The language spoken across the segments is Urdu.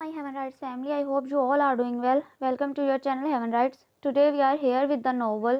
Hi Heaven Rights family, I hope you all are doing well. Welcome to your channel Heaven Rights. Today we are here with the novel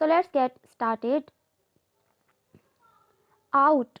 So let's get started. Out.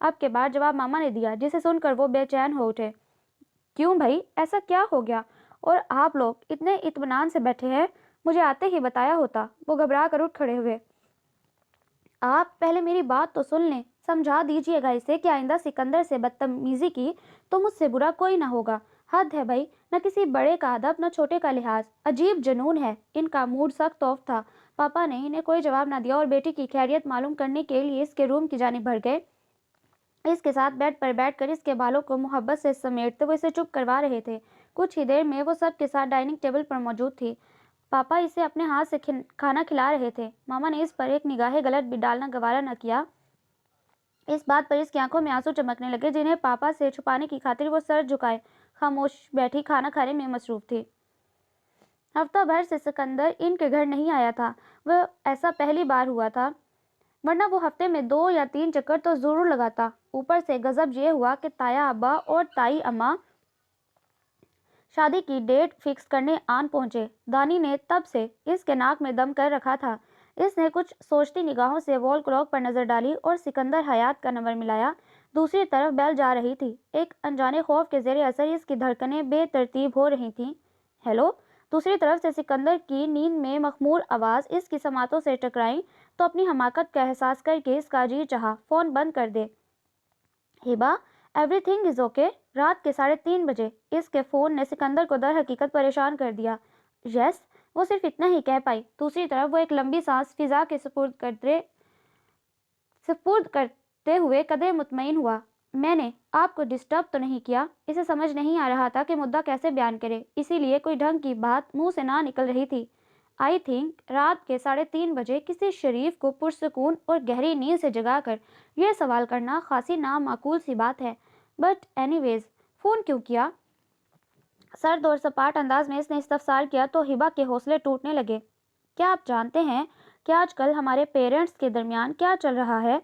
اب کے بعد جواب ماما نے دیا، جسے سن کر وہ بے چین ہو اٹھے۔ کیوں بھائی، ایسا کیا ہو گیا؟ اور آپ لوگ اتنے اطمینان سے بیٹھے ہیں، مجھے آتے ہی بتایا ہوتا۔ وہ گھبرا کر اٹھ کھڑے ہوئے۔ آپ پہلے میری بات تو سن لیں، سمجھا دیجیے گا اسے کہ آئندہ سکندر سے بدتمیزی کی تو مجھ سے برا کوئی نہ ہوگا۔ حد ہے بھائی، نہ کسی بڑے کا ادب، نہ چھوٹے کا لحاظ۔ عجیب جنون ہے۔ ان کا موڈ سخت آف تھا۔ پاپا نے انہیں کوئی جواب نہ دیا اور بیٹی کی خیریت معلوم کرنے کے لیے اس کے روم کی جانب بڑھ گئے۔ اس کے ساتھ بیڈ پر بیٹھ کر اس کے بالوں کو محبت سے سمیٹتے وہ اسے چپ کروا رہے تھے۔ کچھ ہی دیر میں وہ سب کے ساتھ ڈائننگ ٹیبل پر موجود تھی۔ پاپا اسے اپنے ہاتھ سے کھانا کھلا رہے تھے۔ ماما نے اس پر ایک نگاہ غلط بھی ڈالنا گوارا نہ کیا۔ اس بات پر اس کی آنکھوں میں آنسو چمکنے لگے جنہیں پاپا سے چھپانے کی خاطر وہ سر جھکائے خاموش بیٹھی کھانا کھانے میں مصروف تھی۔ ہفتہ بھر سے سکندر ان کے گھر نہیں آیا تھا۔ وہ ایسا پہلی بار ہوا تھا، ورنہ وہ ہفتے میں 2 یا 3 چکر تو ضرور لگاتا۔ اوپر سے غضب یہ ہوا کہ تایا ابا اور تائی اماں شادی کی ڈیٹ فکس کرنے آن پہنچے۔ دانی نے تب سے اس کے ناک میں دم کر رکھا تھا۔ اس نے کچھ سوچتی نگاہوں سے وال کلاک پر نظر ڈالی اور سکندر حیات کا نمبر ملایا۔ دوسری طرف بیل جا رہی تھی۔ ایک انجانے خوف کے زیر اثر اس کی دھڑکنیں بے ترتیب ہو رہی تھیں۔ ہیلو! دوسری طرف سے سکندر کی نیند میں مخمور آواز اس کی سماعتوں سے ٹکرائی تو اپنی حماقت کا احساس کر کے اس کا جی چاہا فون بند کر دے۔ ہبا، ایوری تھنگ از اوکے؟ رات کے 3:30 بجے اس کے فون نے سکندر کو در حقیقت پریشان کر دیا۔ یس، وہ صرف اتنا ہی کہہ پائی۔ دوسری طرف وہ ایک لمبی سانس فضا کے سپرد کرتے ہوئے قدرے مطمئن ہوا۔ میں نے آپ کو ڈسٹرب تو نہیں کیا؟ اسے سمجھ نہیں آ رہا تھا کہ مدعا کیسے بیان کرے، اسی لیے کوئی ڈھنگ کی بات منہ سے نہ نکل رہی تھی۔ آئی تھنک رات کے 3:30 بجے کسی شریف کو پرسکون اور گہری نیند سے جگا کر یہ سوال کرنا خاصی نامعقول سی بات ہے۔ بٹ اینی ویز، فون کیوں کیا؟ سرد اور سپاٹ انداز میں اس نے استفسار کیا تو ہبا کے حوصلے ٹوٹنے لگے۔ کیا آپ جانتے ہیں کہ آج کل ہمارے پیرنٹس کے درمیان کیا چل رہا ہے؟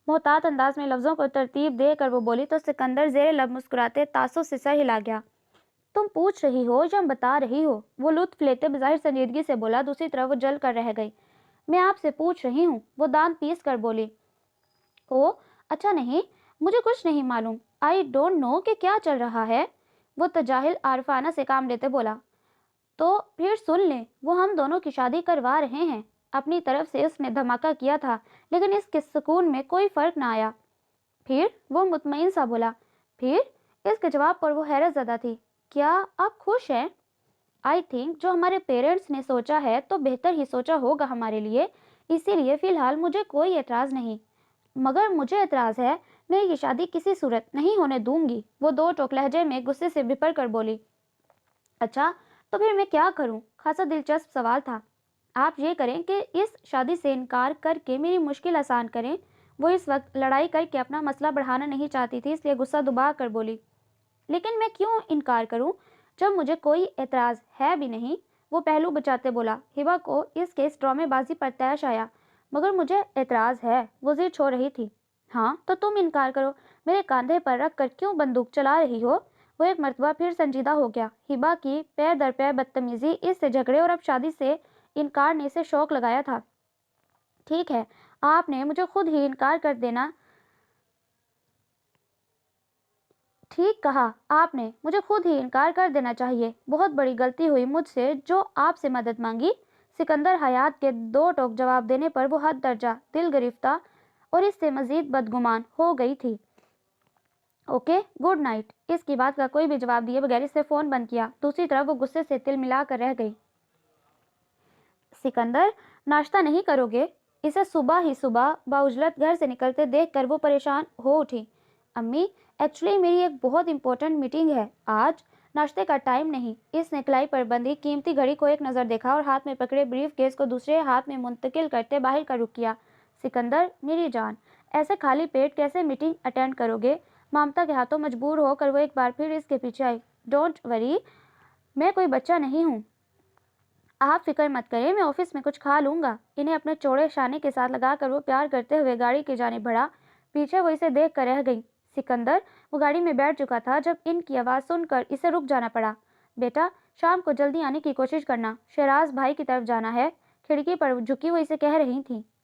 محتاط انداز میں لفظوں کو ترتیب دے کر وہ بولی تو سکندر زیر لب مسکراتے تعصب سے سر ہلا گیا۔ تم پوچھ رہی ہو یا بتا رہی ہو؟ وہ لطف لیتے بظاہر سنجیدگی سے بولا۔ دوسری طرف وہ جل کر رہ گئی۔ میں آپ سے پوچھ رہی ہوں، وہ دانت پیس کر بولی۔ او اچھا، نہیں، مجھے کچھ نہیں معلوم۔ آئی ڈونٹ نو کہ کیا چل رہا ہے، وہ تجاہل عارفانہ سے کام لیتے بولا۔ تو پھر سن لیں، وہ ہم دونوں کی شادی کروا رہے ہیں۔ اپنی طرف سے اس نے دھماکہ کیا تھا، لیکن اس کے سکون میں کوئی فرق نہ آیا۔ پھر؟ وہ مطمئن سا بولا۔ پھر؟ اس کے جواب پر وہ حیرت زدہ تھی۔ کیا آپ خوش ہیں؟ آئی تھنک جو ہمارے پیرنٹس نے سوچا ہے تو بہتر ہی سوچا ہوگا ہمارے لیے، اسی لیے فی الحال مجھے کوئی اعتراض نہیں۔ مگر مجھے اعتراض ہے، میں یہ شادی کسی صورت نہیں ہونے دوں گی، وہ دو ٹوک لہجے میں غصے سے بھپر کر بولی۔ اچھا، تو پھر میں کیا کروں؟ خاصا دلچسپ سوال تھا۔ آپ یہ کریں کہ اس شادی سے انکار کر کے میری مشکل آسان کریں۔ وہ اس وقت لڑائی کر کے اپنا مسئلہ بڑھانا نہیں چاہتی تھی، اس لیے غصہ دبا کر بولی۔ لیکن میں کیوں انکار کروں جب مجھے کوئی اعتراض ہے بھی نہیں؟ وہ پہلو بچاتے بولا۔ ہبا کو اس کے اس ڈرامے بازی پر طیش آیا۔ مگر مجھے اعتراض ہے، وہ ضد چھوڑ رہی تھی۔ ہاں تو تم انکار کرو، میرے کاندھے پر رکھ کر کیوں بندوق چلا رہی ہو؟ وہ ایک مرتبہ پھر سنجیدہ ہو گیا۔ ہبا کی پے در پے بدتمیزی، اس سے جھگڑے اور اب شادی سے انکار نے اسے شوق لگایا تھا۔ ٹھیک ہے، آپ نے مجھے خود ہی انکار کر دینا۔ ٹھیک کہا آپ نے، مجھے خود ہی انکار کر دینا چاہیے۔ بہت بڑی غلطی ہوئی مجھ سے جو آپ سے مدد مانگی۔ سکندر حیات کے دو ٹوک جواب دینے پر وہ حد درجہ دل گرفتہ اور اس سے مزید بدگمان ہو گئی تھی۔ Okay, good night. اس کی بات کا کوئی بھی جواب دیے بغیر اس نے فون بند کیا۔ دوسری طرف وہ غصے سے تل ملا کر رہ گئی۔ سکندر، ناشتہ نہیں کرو گے؟ اسے صبح ہی صبح باعجلت گھر سے نکلتے دیکھ کر وہ پریشان ہو اٹھی۔ امی، ایکچولی میری ایک بہت امپورٹنٹ میٹنگ ہے آج، ناشتے کا ٹائم نہیں۔ اس نے کلائی پر بندھی قیمتی گھڑی کو ایک نظر دیکھا اور ہاتھ میں پکڑے بریف کیس کو دوسرے ہاتھ میں منتقل کرتے باہر کا رخ کیا۔ سکندر، میری جان، ایسے خالی پیٹ کیسے میٹنگ اٹینڈ کرو گے؟ مامتا کے ہاتھوں مجبور ہو کر وہ ایک بار پھر اس کے پیچھے آئی۔ ڈونٹ وری، میں کوئی بچہ نہیں ہوں، آپ فکر مت کریں، میں آفس میں کچھ کھا لوں گا۔ انہیں اپنے چوڑے شانے کے ساتھ لگا کر وہ پیار کرتے ہوئے گاڑی کی جانب بڑھا۔ پیچھے وہ اسے دیکھ کر رہ گئی۔ سکندر، وہ گاڑی میں بیٹھ چکا تھا جب ان کی آواز سن کر اسے رک جانا پڑا۔ بیٹا، شام کو جلدی آنے کی کوشش کرنا، شہراز بھائی کی طرف جانا ہے، کھڑکی پر جھکی وہ اسے کہہ رہی تھی۔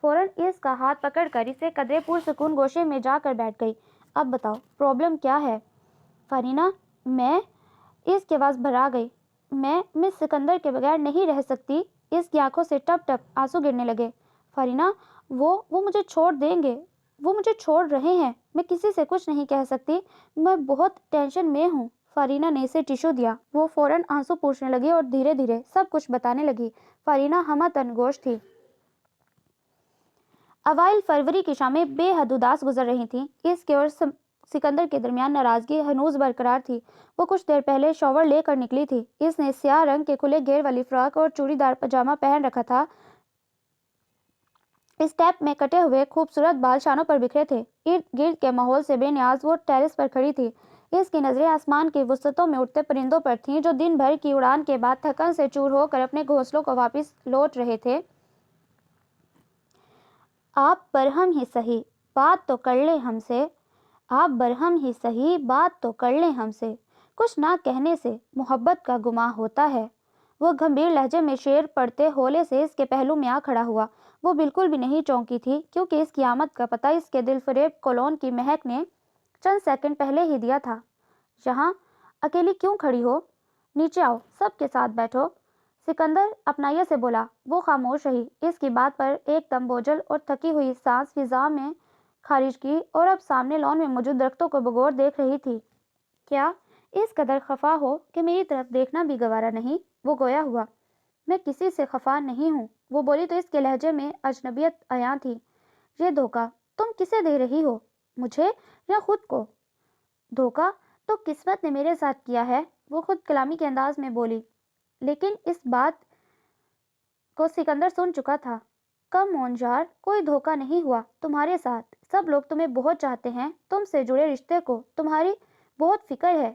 فوراً اس کا ہاتھ پکڑ کر اسے قدرے پرسکون گوشے میں جا کر بیٹھ گئی۔ اب بتاؤ پرابلم کیا ہے؟ فرینا، میں اس کی آواز بھرا گئی۔ میں مس سکندر کے بغیر نہیں رہ سکتی۔ اس کی آنکھوں سے ٹپ ٹپ آنسو گرنے لگے۔ فرینا، وہ مجھے چھوڑ دیں گے، وہ مجھے چھوڑ رہے ہیں۔ میں کسی سے کچھ نہیں کہہ سکتی، میں بہت ٹینشن میں ہوں۔ فرینا نے اسے ٹیشو دیا۔ وہ فوراً آنسو پوچھنے لگی اور دھیرے دھیرے سب کچھ بتانے لگی۔ فرینا ہمہ تنگوش تھی۔ اوائل فروری کی شامیں بے حد اداس گزر رہی تھیں۔ اس کے اور سکندر کے درمیان ناراضگی ہنوز برقرار تھی۔ وہ کچھ دیر پہلے شاور لے کر نکلی تھی۔ اس نے سیاہ رنگ کے کھلے گھیر والی فراک اور چوڑی دار پاجامہ پہن رکھا تھا۔ اسٹیپ میں کٹے ہوئے خوبصورت بال شانوں پر بکھرے تھے۔ ارد گرد کے ماحول سے بے نیاز وہ ٹیرس پر کھڑی تھی۔ اس کی نظریں آسمان کی وسطوں میں اڑتے پرندوں پر تھیں جو دن بھر کی اڑان کے بعد تھکن سے چور ہو کر اپنے گھونسلوں کو واپس لوٹ رہے تھے۔ آپ برہم ہی سہی بات تو کر لیں ہم سے، آپ برہم ہی سہی بات تو کر لیں ہم سے، کچھ نہ کہنے سے محبت کا گماں ہوتا ہے۔ وہ گمبھیر لہجے میں شعر پڑھتے ہولے سے اس کے پہلو میں آ کھڑا ہوا۔ وہ بالکل بھی نہیں چونکی تھی کیونکہ اس کی آمد کا پتہ اس کے دل فریب کولون کی مہک نے چند سیکنڈ پہلے ہی دیا تھا۔ یہاں اکیلی کیوں کھڑی ہو؟ نیچے آؤ، سب کے ساتھ بیٹھو، سکندر اپنائیت سے بولا۔ وہ خاموش رہی۔ اس کی بات پر ایک دم بوجھل اور تھکی ہوئی سانس فضا میں خارج کی اور اب سامنے لان میں موجود درختوں کو بغور دیکھ رہی تھی۔ کیا اس قدر خفا ہو کہ میری طرف دیکھنا بھی گوارا نہیں؟ وہ گویا ہوا۔ میں کسی سے خفا نہیں ہوں، وہ بولی تو اس کے لہجے میں اجنبیت عیاں تھی۔ یہ دھوکہ تم کسے دے رہی ہو، مجھے یا خود کو؟ دھوکہ تو قسمت نے میرے ساتھ کیا ہے، وہ خود کلامی کے انداز میں بولی۔ لیکن اس بات کو سکندر سن چکا تھا۔ کم آن یار، کوئی دھوکہ نہیں ہوا تمہارے ساتھ۔ سب لوگ تمہیں بہت چاہتے ہیں، تم سے جڑے رشتے کو تمہاری بہت فکر ہے۔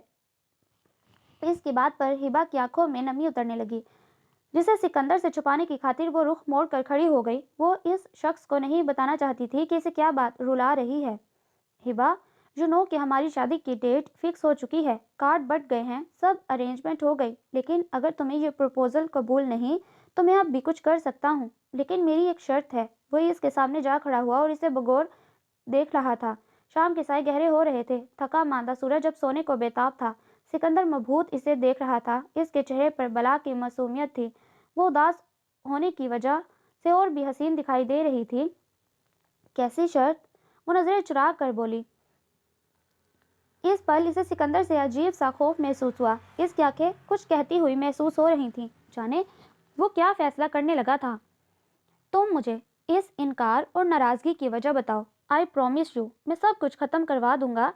اس کی بات پر ہبا کی آنکھوں میں نمی اترنے لگی جسے سکندر سے چھپانے کی خاطر وہ رخ موڑ کر کھڑی ہو گئی۔ وہ اس شخص کو نہیں بتانا چاہتی تھی کہ اسے کیا بات رلا رہی ہے۔ ہبا، یو نو کہ ہماری شادی کی ڈیٹ فکس ہو چکی ہے، کارڈ بٹ گئے ہیں، سب ارینجمنٹ ہو گئی، لیکن اگر تمہیں یہ پروپوزل قبول نہیں تو میں اب بھی کچھ کر سکتا ہوں، لیکن میری ایک شرط ہے۔ وہ اس کے سامنے جا کھڑا ہوا اور اسے بغور دیکھ رہا تھا۔ شام کے سائے گہرے ہو رہے تھے۔ تھکا ماندہ سورج اب سونے کو بے تاب تھا۔ سکندر مبہوت اسے دیکھ رہا تھا۔ اس کے چہرے پر بلا کی معصومیت تھی۔ وہ اداس ہونے کی وجہ سے اور بھی حسین دکھائی دے رہی تھی۔ کیسی شرط؟ وہ نظریں چرا کر بولی۔ اس پل اسے سکندر سے عجیب سا خوف محسوس ہوا۔ اس کی آنکھیں کچھ کہتی ہوئی محسوس ہو رہی تھیں۔ جانے وہ کیا فیصلہ کرنے لگا تھا۔ تم مجھے اس انکار اور ناراضگی کی وجہ بتاؤ۔ آئی پرومس یو، میں سب کچھ ختم کروا دوں گا۔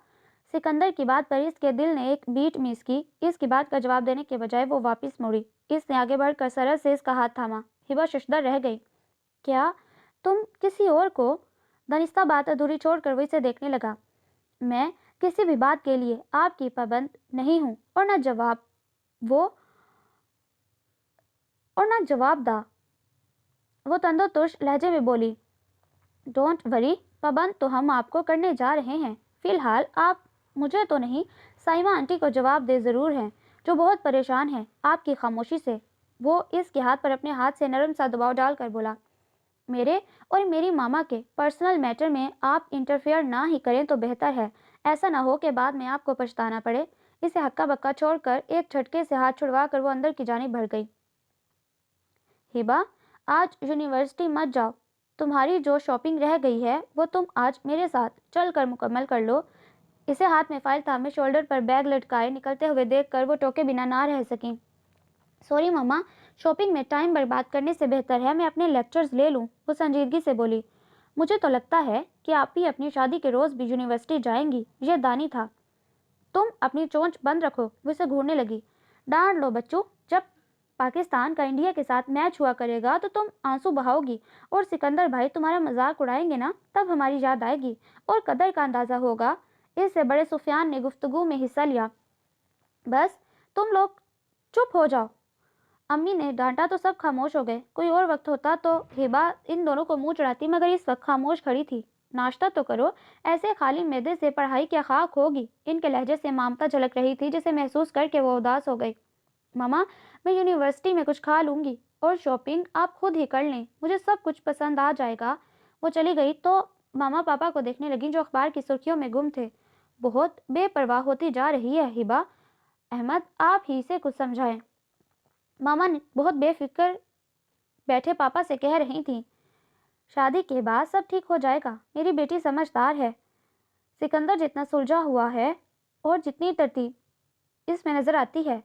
سکندر کی بات پر اس کے دل نے ایک بیٹ مس کی۔ اس کی بات کا جواب دینے کے بجائے وہ واپس مڑی۔ اس نے آگے بڑھ کر سرحد سے اس کا ہاتھ تھاما۔ ہبا ششدر رہ گئی۔ کیا تم کسی اور کو؟ دانستہ بات ادھوری چھوڑ کر وہ اسے دیکھنے لگا۔ میں کسی بھی بات کے لیے آپ کی پابند نہیں ہوں اور نہ جواب دہ۔ وہ تند و ترش لہجے میں بولی۔ ڈونٹ وری، پابند تو ہم آپ کو کرنے جا رہے ہیں۔ فی الحال آپ مجھے تو نہیں، سائمہ آنٹی کو جواب دے ضرور ہیں، جو بہت پریشان ہیں آپ کی خاموشی سے۔ وہ اس کے ہاتھ پر اپنے ہاتھ سے نرم سا دباؤ ڈال کر بولا۔ میرے اور میری ماما کے پرسنل میٹر میں آپ انٹرفیئر نہ ہی کریں تو بہتر ہے، ایسا نہ ہو کہ بعد میں آپ کو پچھتانا پڑے۔ اسے ہکا بکا چھوڑ کر ایک جھٹکے سے ہاتھ چھڑوا کر وہ اندر کی جانب بڑھ گئی۔ ہبا، آج یونیورسٹی مت جاؤ، تمہاری جو شاپنگ رہ گئی ہے وہ تم آج میرے ساتھ چل کر مکمل کر لو۔ اسے ہاتھ میں فائل تھامے شولڈر پر بیگ لٹکائے نکلتے ہوئے دیکھ کر وہ ٹوکے بنا نہ رہ سکیں۔ سوری ماما، شاپنگ میں ٹائم برباد کرنے سے بہتر ہے میں اپنے لیکچرز لے لوں، وہ سنجیدگی سے بولی۔ مجھے تو لگتا ہے کہ آپ بھی اپنی شادی کے روز بھی یونیورسٹی جائیں گی، یہ دانی تھا۔ تم اپنی چونچ بند رکھو، وہ اسے گھورنے لگی۔ ڈانٹ لو بچوں، جب پاکستان کا انڈیا کے ساتھ میچ ہوا کرے گا تو تم آنسو بہاؤ گی اور سکندر بھائی تمہارا مذاق اڑائیں گے نا، تب ہماری یاد آئے گی اور قدر کا اندازہ ہوگا۔ اس سے بڑے سفیان نے گفتگو میں حصہ لیا۔ بس تم لوگ چپ ہو جاؤ، امی نے ڈانٹا تو سب خاموش ہو گئے۔ کوئی اور وقت ہوتا تو ہبا ان دونوں کو منہ چڑھاتی، مگر اس وقت خاموش کھڑی تھی۔ ناشتہ تو کرو، ایسے خالی معدے سے پڑھائی کیا خاک ہوگی۔ ان کے لہجے سے مامتا جھلک رہی تھی جسے محسوس کر کے وہ اداس ہو گئی۔ ماما، میں یونیورسٹی میں کچھ کھا لوں گی اور شاپنگ آپ خود ہی کر لیں، مجھے سب کچھ پسند آ جائے گا۔ وہ چلی گئی تو ماما پاپا کو دیکھنے لگی جو اخبار کی سرخیوں میں گم تھے۔ بہت بے پرواہ ہوتی جا رہی ہے ہبا، احمد آپ ہی سے کچھ سمجھائیں، ماما نے بہت بے فکر بیٹھے پاپا سے کہہ رہی تھیں۔ شادی کے بعد سب ٹھیک ہو جائے گا، میری بیٹی سمجھدار ہے۔ سکندر جتنا سلجھا ہوا ہے اور جتنی ترتیب اس میں نظر آتی ہے،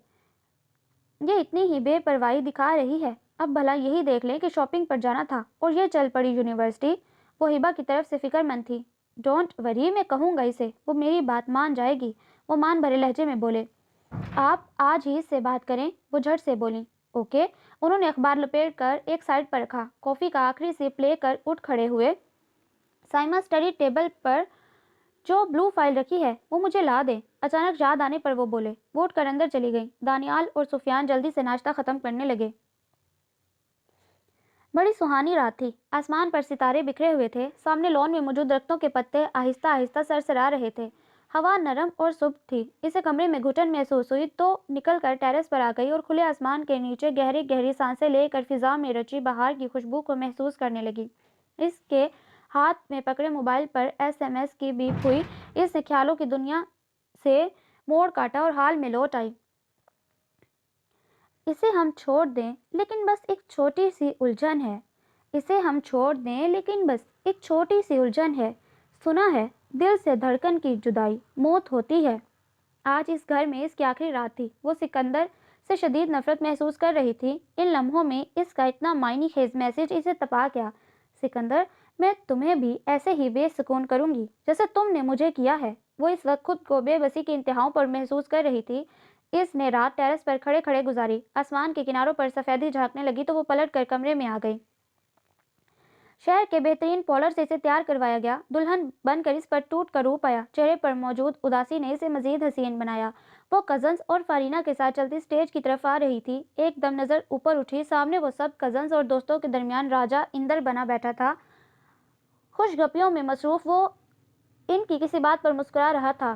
یہ اتنی ہی بے پرواہی دکھا رہی ہے۔ اب بھلا یہی دیکھ لیں کہ شاپنگ پر جانا تھا اور یہ چل پڑی یونیورسٹی۔ وہ ہبا کی طرف سے فکر مند تھی۔ ڈونٹ وری، میں کہوں گا اسے، وہ میری بات مان جائے گی، وہ مان بھرے لہجے میں بولے۔ آپ آج ہی اس سے بات کریں، وہ جھٹ سے بولیں۔ اوکے۔ انہوں نے اخبار لپیٹ کر ایک سائڈ پر رکھا، کافی کا آخری سپ لے کر اٹھ کھڑے ہوئے۔ سائما اسٹڈی ٹیبل پر جو بلو فائل رکھی ہے وہ مجھے لا دیں، اچانک یاد آنے پر وہ بولے۔ وہ اٹھ کر اندر چلی گئیں۔ دانیال اور سفیان جلدی سے ناشتہ ختم کرنے لگے۔ بڑی سہانی رات تھی، آسمان پر ستارے بکھرے ہوئے تھے، سامنے لان میں موجود درختوں کے پتے آہستہ آہستہ سرسرا رہے تھے، ہوا نرم اور صبح تھی۔ اسے کمرے میں گھٹن محسوس ہوئی تو نکل کر ٹیرس پر آ گئی اور کھلے آسمان کے نیچے گہری گہری سانسیں لے کر فضا میں رچی بہار کی خوشبو کو محسوس کرنے لگی۔ اس کے ہاتھ میں پکڑے موبائل پر SMS کی بیپ ہوئی۔ اس نے خیالوں کی دنیا سے موڑ کاٹا اور حال میں لوٹ آئی۔ اسے ہم چھوڑ دیں لیکن بس ایک چھوٹی سی الجھن ہے، اسے ہم چھوڑ دیں لیکن بس ایک چھوٹی سی الجھن ہے۔ سنا ہے دل سے دھڑکن کی جدائی موت ہوتی ہے۔ آج اس گھر میں اس کی آخری رات تھی۔ وہ سکندر سے شدید نفرت محسوس کر رہی تھی۔ ان لمحوں میں اس کا اتنا معنی خیز میسج اسے تپا گیا۔ سکندر، میں تمہیں بھی ایسے ہی بے سکون کروں گی جیسے تم نے مجھے کیا ہے۔ وہ اس وقت خود کو بے بسی کی انتہاؤں پر محسوس کر رہی تھی۔ اس نے رات ٹیرس پر کھڑے کھڑے گزاری۔ آسمان کے کناروں پر سفیدی جھانکنے لگی تو وہ پلٹ کر کمرے میں آ گئی۔ شہر کے بہترین پارلر سے اسے تیار کروایا گیا۔ دلہن بن کر اس پر ٹوٹ کر رو پایا۔ چہرے پر موجود اداسی نے اسے مزید حسین بنایا۔ وہ کزنز اور فارینہ کے ساتھ چلتی اسٹیج کی طرف آ رہی تھی۔ ایک دم نظر اوپر اٹھی، سامنے وہ سب کزنز اور دوستوں کے درمیان راجہ اندر بنا بیٹھا تھا۔ خوش گپیوں میں مصروف وہ ان کی کسی بات پر مسکرا رہا تھا۔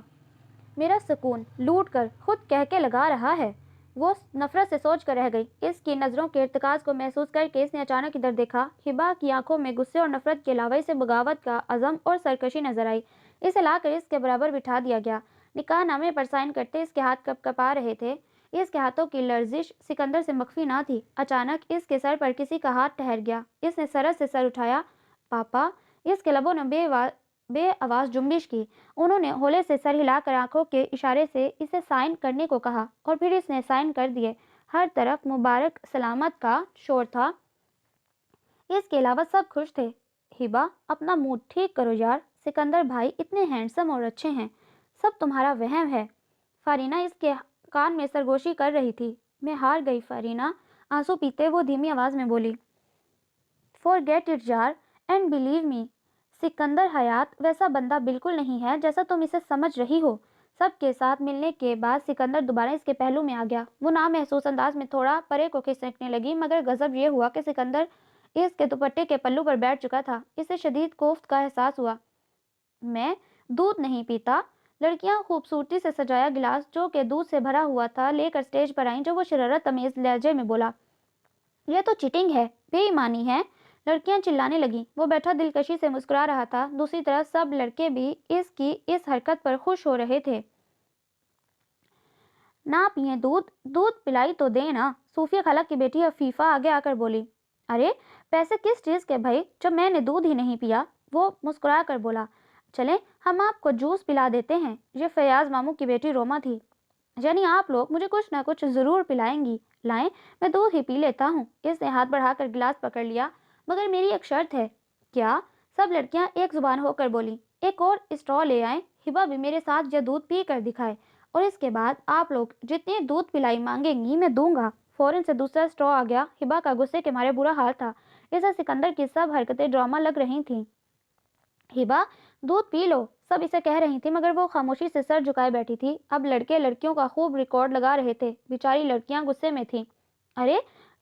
میرا سکون لوٹ کر خود کہہ کے لگا رہا ہے، وہ نفرت سے سوچ کر رہ گئی۔ اس کی نظروں کے ارتکاز کو محسوس کر کے اس نے اچانک ادھر دیکھا۔ ہبا کی آنکھوں میں غصے اور نفرت کے علاوہ اسے بغاوت کا عزم اور سرکشی نظر آئی۔ اسے لا کر اس کے برابر بٹھا دیا گیا۔ نکاح نامے پر سائن کرتے اس کے ہاتھ کپ کپا رہے تھے۔ اس کے ہاتھوں کی لرزش سکندر سے مخفی نہ تھی۔ اچانک اس کے سر پر کسی کا ہاتھ ٹھہر گیا۔ اس نے سرت سے سر اٹھایا۔ پاپا! اس کے لبوں نے بے آواز جنبش کی۔ انہوں نے ہولے سے سر ہلا کر آنکھوں کے اشارے سے اسے سائن کرنے کو کہا اور پھر اس نے سائن کر دیے۔ ہر طرف مبارک سلامت کا شور تھا۔ اس کے علاوہ سب خوش تھے۔ ہبا، اپنا موڈ ٹھیک کرو یار، سکندر بھائی اتنے ہینڈسم اور اچھے ہیں، سب تمہارا وہم ہے۔ فارینہ اس کے کان میں سرگوشی کر رہی تھی۔ میں ہار گئی فارینہ، آنسو پیتے وہ دھیمی آواز میں بولی۔ فورگیٹ اٹ یار اینڈ بلیو می، سکندر حیات ویسا بندہ بالکل نہیں ہے جیسا تم اسے سمجھ رہی ہو۔ سب کے ساتھ ملنے کے بعد سکندر دوبارہ اس کے پہلو میں آ گیا۔ وہ نامحسوس انداز میں تھوڑا پرے کو کھسکنے لگی، مگر غضب یہ ہوا کہ سکندر اس کے دوپٹے کے پلو پر بیٹھ چکا تھا۔ اسے شدید کوفت کا احساس ہوا۔ میں دودھ نہیں پیتا۔ لڑکیاں خوبصورتی سے سجایا گلاس جو کہ دودھ سے بھرا ہوا تھا لے کر اسٹیج پر آئیں جو وہ شرارت تمیز لہجے میں بولا۔ یہ تو چیٹنگ ہے، بے ایمانی ہے۔ لڑکیاں چلانے لگیں۔ وہ بیٹھا دلکشی سے مسکرا رہا تھا۔ دوسری طرف سب لڑکے بھی اس کی اس حرکت پر خوش ہو رہے تھے۔ نہ پئیں دودھ، دودھ پلائی تو دیں نا، صوفیہ خالہ کی بیٹی عفیفہ آگے آ کر بولی۔ ارے پیسے کس چیز کے بھائی جب میں نے دودھ ہی نہیں پیا، وہ مسکرا کر بولا۔ چلیں ہم آپ کو جوس پلا دیتے ہیں۔ یہ فیاض ماموں کی بیٹی روما تھی۔ یعنی آپ لوگ مجھے کچھ نہ کچھ ضرور پلائیں گی۔ لائیں میں دودھ ہی پی لیتا ہوں۔ اس نے ہاتھ بڑھا کر گلاس پکڑ لیا۔ مگر میری ایک شرط ہے۔ کیا؟ سب لڑکیاں ایک زبان ہو کر بولی۔ ایک اور اسٹرا لے آئیں، ہبا بھی میرے ساتھ یہ دودھ پی کر دکھائے، اور اس کے بعد آپ لوگ جتنی دودھ پلائی مانگیں گی میں دوں گا۔ فوراً سے دوسرا اسٹرا آ گیا۔ ہبا کا غصے کے مارے برا حال تھا۔ اسے سکندر کی سب حرکتیں ڈرامہ لگ رہی تھیں۔ ہبا دودھ پی لو، سب اسے کہہ رہی تھی، مگر وہ خاموشی سے سر جھکائے بیٹھی تھی۔ اب لڑکے لڑکیوں کا خوب ریکارڈ لگا رہے تھے۔ بیچاری لڑکیاں غصے میں تھیں۔ ارے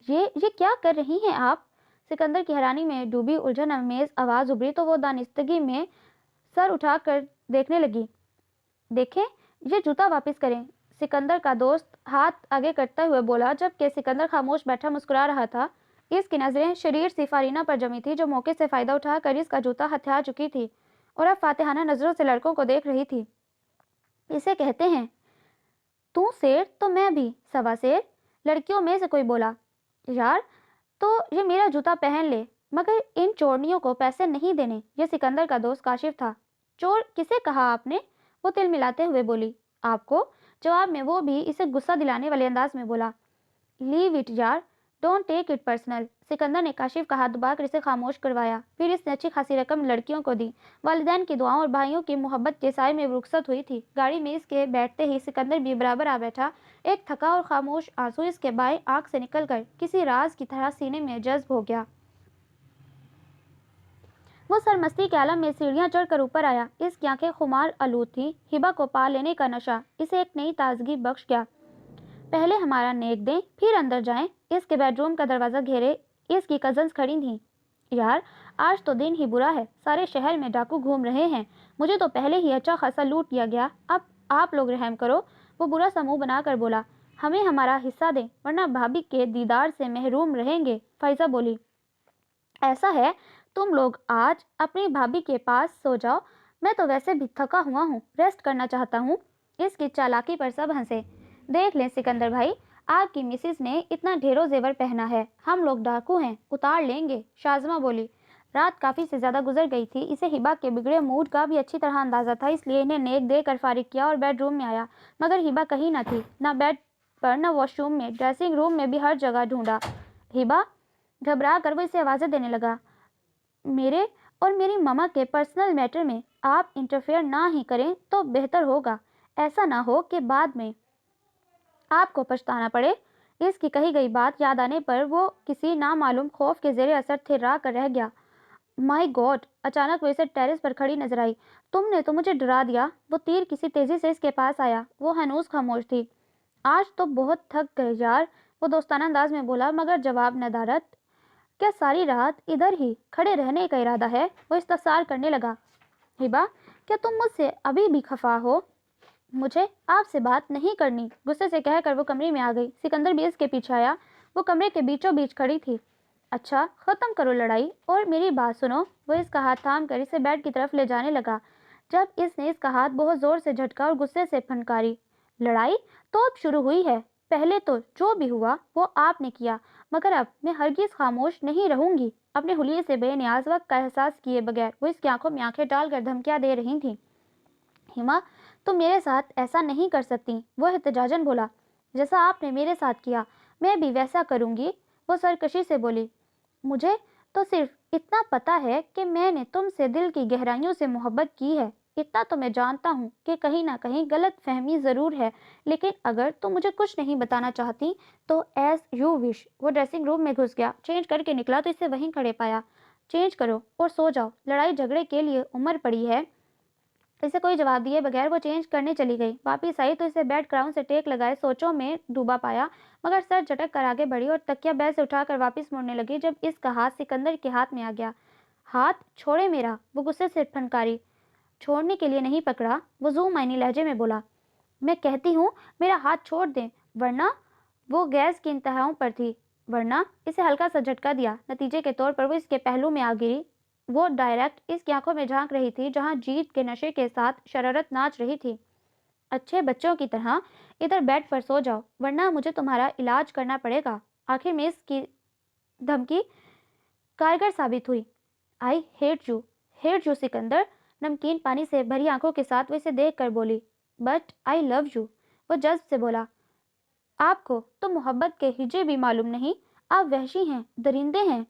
یہ کیا کر رہی ہیں آپ؟ سکندر کی حیرانی میں ڈوبی الجھن امیز آواز ابھری تو وہ دانستگی میں سر اٹھا کر دیکھنے لگی۔ دیکھیں یہ جوتا واپس کریں، سکندر کا دوست ہاتھ آگے کرتے ہوئے بولا، جبکہ سکندر خاموش بیٹھا مسکرا رہا تھا۔ اس کی نظریں شریر سی فارینہ پر جمی تھی جو موقع سے فائدہ اٹھا کر اس کا جوتا ہتھیا چکی تھی اور اب فاتحانہ نظروں سے لڑکوں کو دیکھ رہی تھی۔ اسے کہتے ہیں تو شیر تو میں بھی سوا شیر، لڑکیوں میں سے کوئی بولا۔ یار تو یہ میرا جوتا پہن لے، مگر ان چورنیوں کو پیسے نہیں دینے۔ یہ سکندر کا دوست کاشف تھا۔ چور کسے کہا آپ نے؟ وہ تل ملاتے ہوئے بولی۔ آپ کو؟ جواب میں وہ بھی اسے غصہ دلانے والے انداز میں بولا۔ لیو اٹ یار، don't take it personal. Sikandar نے کاشف کا ہاتھ دبا کر اسے خاموش کروایا، پھر اس نے اچھی خاصی رقم لڑکیوں کو دی۔ والدین کی دعاؤں اور بھائیوں کی محبت کے سائے میں وہ رخصت ہوئی تھی۔ گاڑی میں اس کے بیٹھتے ہی سکندر بھی برابر آ بیٹھا۔ ایک تھکا اور خاموش آنسو اس کے بائیں آنکھ سے نکل کر کسی راز کی طرح سینے میں جذب ہو گیا۔ وہ سرمستی کے عالم میں سیڑھیاں چڑھ کر اوپر آیا۔ اس کی آنکھیں خمار آلود تھیں۔ ہبا کو پا لینے کا نشہ اسے ایک نئی تازگی بخش گیا۔ پہلے ہمارا نیک دیں، پھر اندر جائیں۔ اس کے بیڈ روم کا دروازہ گھیرے اس کی کزنز کھڑی تھیں۔ یار آج تو دن ہی برا ہے، سارے شہر میں ڈاکو گھوم رہے ہیں، مجھے تو پہلے ہی اچھا خاصا لوٹ لیا گیا، اب آپ لوگ رحم کرو۔ وہ برا سا منہ بنا کر بولا۔ ہمیں ہمارا حصہ دیں ورنہ بھابھی کے دیدار سے محروم رہیں گے، فائزہ بولی۔ ایسا ہے تم لوگ آج اپنی بھابھی کے پاس سو جاؤ، میں تو ویسے بھی تھکا ہوا ہوں، ریسٹ کرنا چاہتا ہوں۔ اس کی چالاکی پر سب ہنسے۔ دیکھ لیں سکندر بھائی، آپ کی مسز نے اتنا ڈھیروں زیور پہنا ہے، ہم لوگ ڈاکو ہیں، اتار لیں گے، شازمہ بولی۔ رات کافی سے زیادہ گزر گئی تھی۔ اسے ہبا کے بگڑے موڈ کا بھی اچھی طرح اندازہ تھا، اس لیے انہیں نیک دے کر فارغ کیا اور بیڈ روم میں آیا، مگر ہبا کہیں نہ تھی، نہ بیڈ پر نہ واش روم میں، ڈریسنگ روم میں بھی ہر جگہ ڈھونڈا۔ ہبا، گھبرا کر وہ اسے آوازیں دینے لگا۔ میرے اور میری ماما کے پرسنل میٹر میں آپ انٹرفیئر نہ ہی کریں تو بہتر ہوگا، ایسا نہ ہو کہ بعد میں آپ کو پچھتانا پڑے۔ اس کی کہی گئی بات یاد آنے پر وہ کسی نامعلوم خوف کے زیر اثر تھرا کر رہ گیا۔ مائی گاڈ! اچانک وہ اسے ٹیرس پر کھڑی نظر آئی۔ تم نے تو مجھے ڈرا دیا۔ وہ تیر کسی تیزی سے اس کے پاس آیا۔ وہ ہنوز خاموش تھی۔ آج تو بہت تھک گئے یار، وہ دوستانہ انداز میں بولا، مگر جواب ندارت۔ کیا ساری رات ادھر ہی کھڑے رہنے کا ارادہ ہے؟ وہ استفسار کرنے لگا۔ ہبا، کیا تم مجھ سے ابھی بھی خفا ہو؟ مجھے آپ سے بات نہیں کرنی، غصے سے کہہ کر وہ کمرے میں آ گئی۔ سکندر بھی اس کے پیچھے آیا۔ وہ کمرے کے بیچوں بیچ کھڑی تھی۔ اچھا ختم کرو لڑائی اور میری بات سنو۔ وہ اس کا ہاتھ تھام کر اسے بیڈ کی طرف لے جانے لگا، جب اس نے اس کا ہاتھ بہت زور سے جھٹکا اور غصے سے پھنکاری۔ لڑائی تو اب شروع ہوئی ہے، پہلے تو جو بھی ہوا وہ آپ نے کیا، مگر اب میں ہرگز خاموش نہیں رہوں گی۔ اپنے حلیے سے بے نیاز وقت کا احساس کیے بغیر وہ اس کی آنکھوں میں آنکھیں ڈال کر دھمکیاں دے رہی تھیں۔ ہما، تم میرے ساتھ ایسا نہیں کر سکتی، وہ احتجاجاً بولا۔ جیسا آپ نے میرے ساتھ کیا میں بھی ویسا کروں گی، وہ سرکشی سے بولی۔ مجھے تو صرف اتنا پتا ہے کہ میں نے تم سے دل کی گہرائیوں سے محبت کی ہے، اتنا تو میں جانتا ہوں کہ کہیں نہ کہیں غلط فہمی ضرور ہے، لیکن اگر تم مجھے کچھ نہیں بتانا چاہتی تو ایز یو وش۔ وہ ڈریسنگ روم میں گھس گیا، چینج کر کے نکلا تو اسے وہیں کھڑے پایا۔ چینج کرو اور سو جاؤ، لڑائی جھگڑے کے لیے عمر پڑی ہے۔ اسے کوئی جواب دیے بغیر وہ چینج کرنے چلی گئی۔ واپس آئی تو اسے بیڈ کراؤن سے ٹیک لگائے سوچوں میں ڈوبا پایا، مگر سر جھٹک کر آگے بڑھی اور تکیہ بیڈ سے اٹھا کر واپس مڑنے لگی جب اس کا ہاتھ سکندر کے ہاتھ میں آ گیا۔ ہاتھ چھوڑے میرا، وہ غصے سے پھنکاری۔ چھوڑنے کے لیے نہیں پکڑا، وہ ذو معنی لہجے میں بولا۔ میں کہتی ہوں میرا ہاتھ چھوڑ دیں ورنہ۔ وہ گیس کی انتہاؤں پر تھی۔ ورنہ اسے ہلکا سا جھٹکا دیا، نتیجے کے طور پر وہ اس کے پہلو میں آ گری۔ وہ ڈائریکٹ اس کی آنکھوں میں جھانک رہی تھی جہاں جیت کے نشے کے ساتھ شرارت ناچ رہی تھی۔ اچھے بچوں کی طرح ادھر بیڈ پر سو جاؤ ورنہ مجھے تمہارا علاج کرنا پڑے گا۔ آخر میں اس کی دھمکی کارگر ثابت ہوئی۔ آئی ہیٹ یو سکندر، نمکین پانی سے بھری آنکھوں کے ساتھ وہ اسے دیکھ کر بولی۔ بٹ آئی لو یو، وہ جذب سے بولا۔ آپ کو تو محبت کے ہجے بھی معلوم نہیں، آپ وحشی ہیں، درندے ہیں۔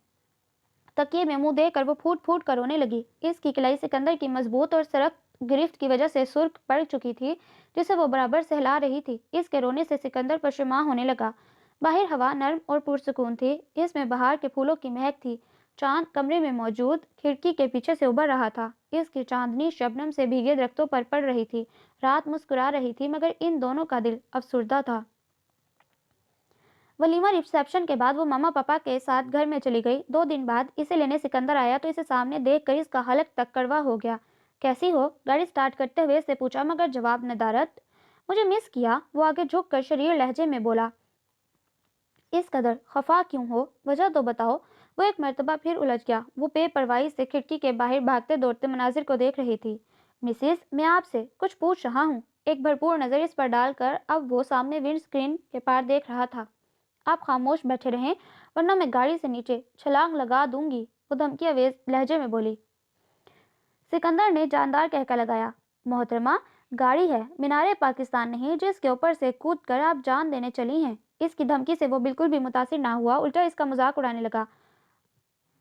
تکیے میں منہ دے کر وہ پھوٹ پھوٹ کر رونے لگی۔ اس کی کلائی سکندر کی مضبوط اور سخت گرفت کی وجہ سے سرخ پڑ چکی تھی، جسے وہ برابر سہلا رہی تھی۔ اس کے رونے سے سکندر پرشماں ہونے لگا۔ باہر ہوا نرم اور پرسکون تھی، اس میں بہار کے پھولوں کی مہک تھی۔ چاند کمرے میں موجود کھڑکی کے پیچھے سے ابھر رہا تھا، اس کی چاندنی شبنم سے بھیگے درختوں پر پڑ رہی تھی۔ رات مسکرا رہی تھی مگر ان دونوں کا دل افسردہ تھا۔ ولیمہ ریسیپشن کے بعد وہ ماما پاپا کے ساتھ گھر میں چلی گئی۔ 2 دن بعد اسے لینے سکندر آیا تو اسے سامنے دیکھ کر اس کا حلق تک کڑوا ہو گیا۔ کیسی ہو؟ گاڑی سٹارٹ کرتے ہوئے اس سے پوچھا، مگر جواب ندارت۔ مجھے مس کیا، وہ آگے جھک کر شریر لہجے میں بولا۔ اس قدر خفا کیوں ہو؟ وجہ تو بتاؤ۔ وہ ایک مرتبہ پھر الجھ گیا۔ وہ بے پرواہی سے کھڑکی کے باہر بھاگتے دوڑتے مناظر کو دیکھ رہی تھی۔ مسز، میں آپ سے کچھ پوچھ رہا ہوں۔ ایک بھرپور نظر اس پر ڈال کر اب وہ سامنے ونڈ اسکرین کے پار دیکھ رہا تھا۔ آپ خاموش بیٹھے رہیں ورنہ میں گاڑی سے نیچے چھلانگ لگا دوں گی، وہ دھمکی آویز لہجے میں بولی۔ سکندر نے جاندار کہکا لگایا۔ محترمہ، گاڑی ہے، مینار پاکستان نہیں جس کے اوپر سے کود کر آپ جان دینے چلی ہیں۔ اس کی دھمکی سے وہ بالکل بھی متاثر نہ ہوا، الٹا اس کا مذاق اڑانے لگا۔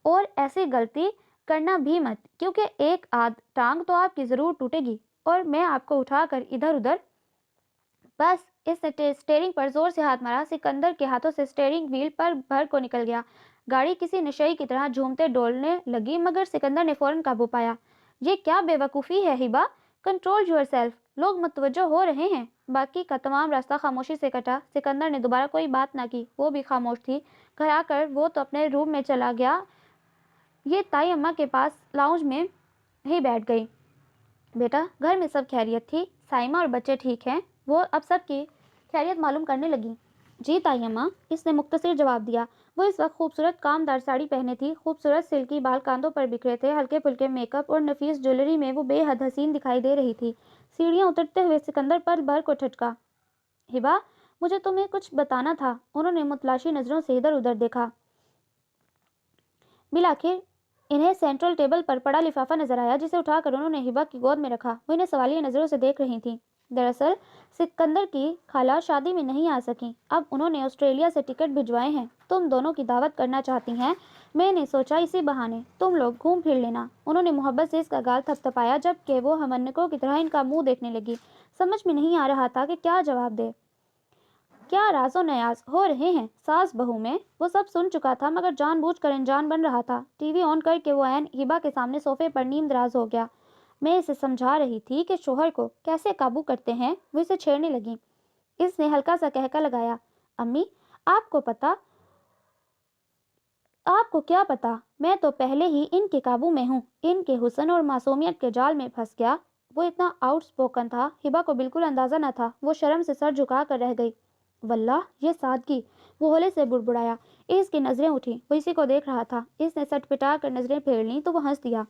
اور ایسی غلطی کرنا بھی مت، کیونکہ ایک آدھ ٹانگ تو آپ کی ضرور ٹوٹے گی اور میں آپ کو اٹھا کر ادھر ادھر۔ بس، اس نے اسٹیئرنگ پر زور سے ہاتھ مارا۔ سکندر کے ہاتھوں سے اسٹیئرنگ وہیل پر بھر کو نکل گیا۔ گاڑی کسی نشئی کی طرح جھومتے ڈولنے لگی، مگر سکندر نے فوراً قابو پایا۔ یہ کیا بے وقوفی ہے ہبا؟ کنٹرول یور سیلف، لوگ متوجہ ہو رہے ہیں۔ باقی کا تمام راستہ خاموشی سے کٹا۔ سکندر نے دوبارہ کوئی بات نہ کی، وہ بھی خاموش تھی۔ گھر آ کر وہ تو اپنے روم میں چلا گیا، یہ تائی اماں کے پاس لاؤنج میں ہی بیٹھ گئی۔ بیٹا، گھر میں سب خیریت تھی؟ سائمہ اور بچے ٹھیک ہیں؟ وہ اب سب کی خیریت معلوم کرنے لگی۔ جی تائی اماں، اس نے مختصر جواب دیا۔ وہ اس وقت خوبصورت کامدار ساڑی پہنے تھی، خوبصورت سلکی بال کاندھوں پر بکھرے تھے، ہلکے پھلکے میک اپ اور نفیس جویلری میں وہ بے حد حسین دکھائی دے رہی تھی۔ سیڑھیاں اترتے ہوئے سکندر پل بھر کو ٹھٹکا۔ ہبا، مجھے تمہیں کچھ بتانا تھا۔ انہوں نے متلاشی نظروں سے ادھر ادھر دیکھا۔ بالآخر انہیں سینٹرل ٹیبل پر پڑا لفافہ نظر آیا، جسے اٹھا کر انہوں نے ہبا کی گود میں رکھا۔ وہ انہیں سوالیہ نظروں سے دیکھ رہی تھیں۔ دراصل سکندر کی خالہ شادی میں نہیں آ سکیں، اب انہوں نے آسٹریلیا سے ٹکٹ بھجوائے ہیں۔ تم دونوں کی دعوت کرنا چاہتی ہیں، میں نے سوچا اسی بہانے تم لوگ گھوم پھر لینا۔ انہوں نے محبت سے اس کا گال تھپ تھپایا، جبکہ وہ ہمنکوں کی طرح ان کا منہ دیکھنے لگی۔ سمجھ میں نہیں آ رہا تھا کہ کیا جواب دے۔ کیا راز و نیاز ہو رہے ہیں ساس بہو میں؟ وہ سب سن چکا تھا، مگر جان بوجھ کر انجان بن رہا تھا۔ ٹی وی آن کر کے وہ عین ہبا کے سامنے صوفے پر نیم دراز ہو گیا۔ میں اسے سمجھا رہی تھی کہ شوہر کو کیسے قابو کرتے ہیں، وہ اسے چھیڑنے لگی۔ اس نے ہلکا سا کہکا لگایا۔ امی، آپ کو کیا پتا، میں تو پہلے ہی ان کے قابو میں ہوں۔ ان کے حسن اور معصومیت کے جال میں پھنس گیا۔ وہ اتنا آؤٹ سپوکن تھا، ہبا کو بالکل اندازہ نہ تھا۔ وہ شرم سے سر جھکا کر رہ گئی۔ واللہ یہ سادگی، وہ ہولے سے بڑبڑایا۔ اس کی نظریں اٹھیں، وہ اسی کو دیکھ رہا تھا۔ اس نے سٹ پٹا کر نظریں پھیر لیں تو وہ ہنس دیا۔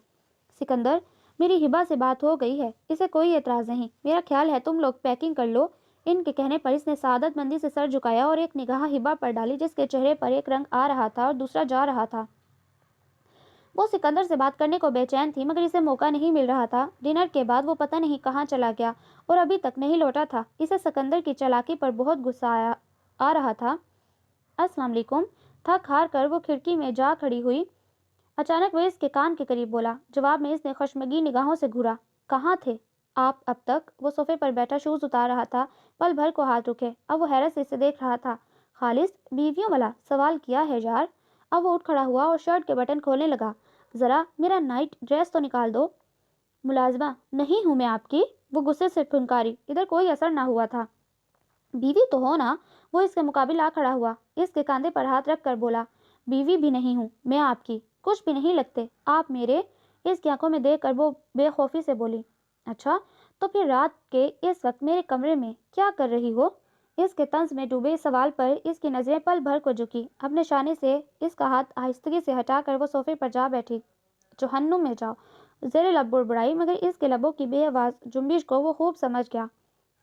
سکندر، میری ہبا سے بات ہو گئی ہے، اسے کوئی اعتراض نہیں۔ میرا خیال ہے تم لوگ پیکنگ کر لو۔ ان کے کہنے پر اس نے سعادت مندی سے سر جھکایا اور ایک نگاہ ہبا پر ڈالی، جس کے چہرے پر ایک رنگ آ رہا تھا اور دوسرا جا رہا تھا۔ وہ سکندر سے بات کرنے کو بے چین تھی، مگر اسے موقع نہیں مل رہا تھا۔ ڈنر کے بعد وہ پتہ نہیں کہاں چلا گیا اور ابھی تک نہیں لوٹا تھا۔ اسے سکندر کی چالاکی پر بہت غصہ آ رہا تھا۔ السلام علیکم۔ تھک ہار کر وہ کھڑکی میں جا کھڑی ہوئی۔ اچانک وہ اس کے کان کے قریب بولا۔ جواب میں اس نے خشمگین نگاہوں سے گھورا۔ کہاں تھے آپ اب تک؟ وہ صوفے پر بیٹھا شوز اتار رہا تھا، پل بھر کو ہاتھ رکھے۔ اب وہ حیرت سے اسے دیکھ رہا تھا۔ خالص بیویوں والا سوال کیا ہے یار۔ اب وہ اٹھ کھڑا ہوا اور شرٹ کے بٹن کھولنے لگا۔ ذرا میرا نائٹ ڈریس تو نکال دو۔ ملازمہ نہیں ہوں میں آپ کی، وہ غصے سے پھنکاری۔ ادھر کوئی اثر نہ ہوا تھا۔ بیوی تو ہو نا؟ وہ اس کے مقابل آ کھڑا ہوا، اس کے کاندھے پر ہاتھ رکھ کر بولا۔ بیوی بھی نہیں ہوں میں آپ کی، کچھ بھی نہیں لگتے آپ میرے۔ اس کی آنکھوں میں دیکھ کر وہ بے خوفی سے بولی۔ اچھا، تو پھر رات کے اس وقت میرے کمرے میں کیا کر رہی ہو؟ اس کے طنز میں ڈوبے اس سوال پر اس کی نظریں پل بھر کو جھکی۔ اپنے شانے سے اس کا ہاتھ آہستگی سے ہٹا کر وہ صوفے پر جا بیٹھی۔ جہنم میں جاؤ، زیر لب بڑبڑائی، مگر اس کے لبوں کی بے آواز جنبش کو وہ خوب سمجھ گیا۔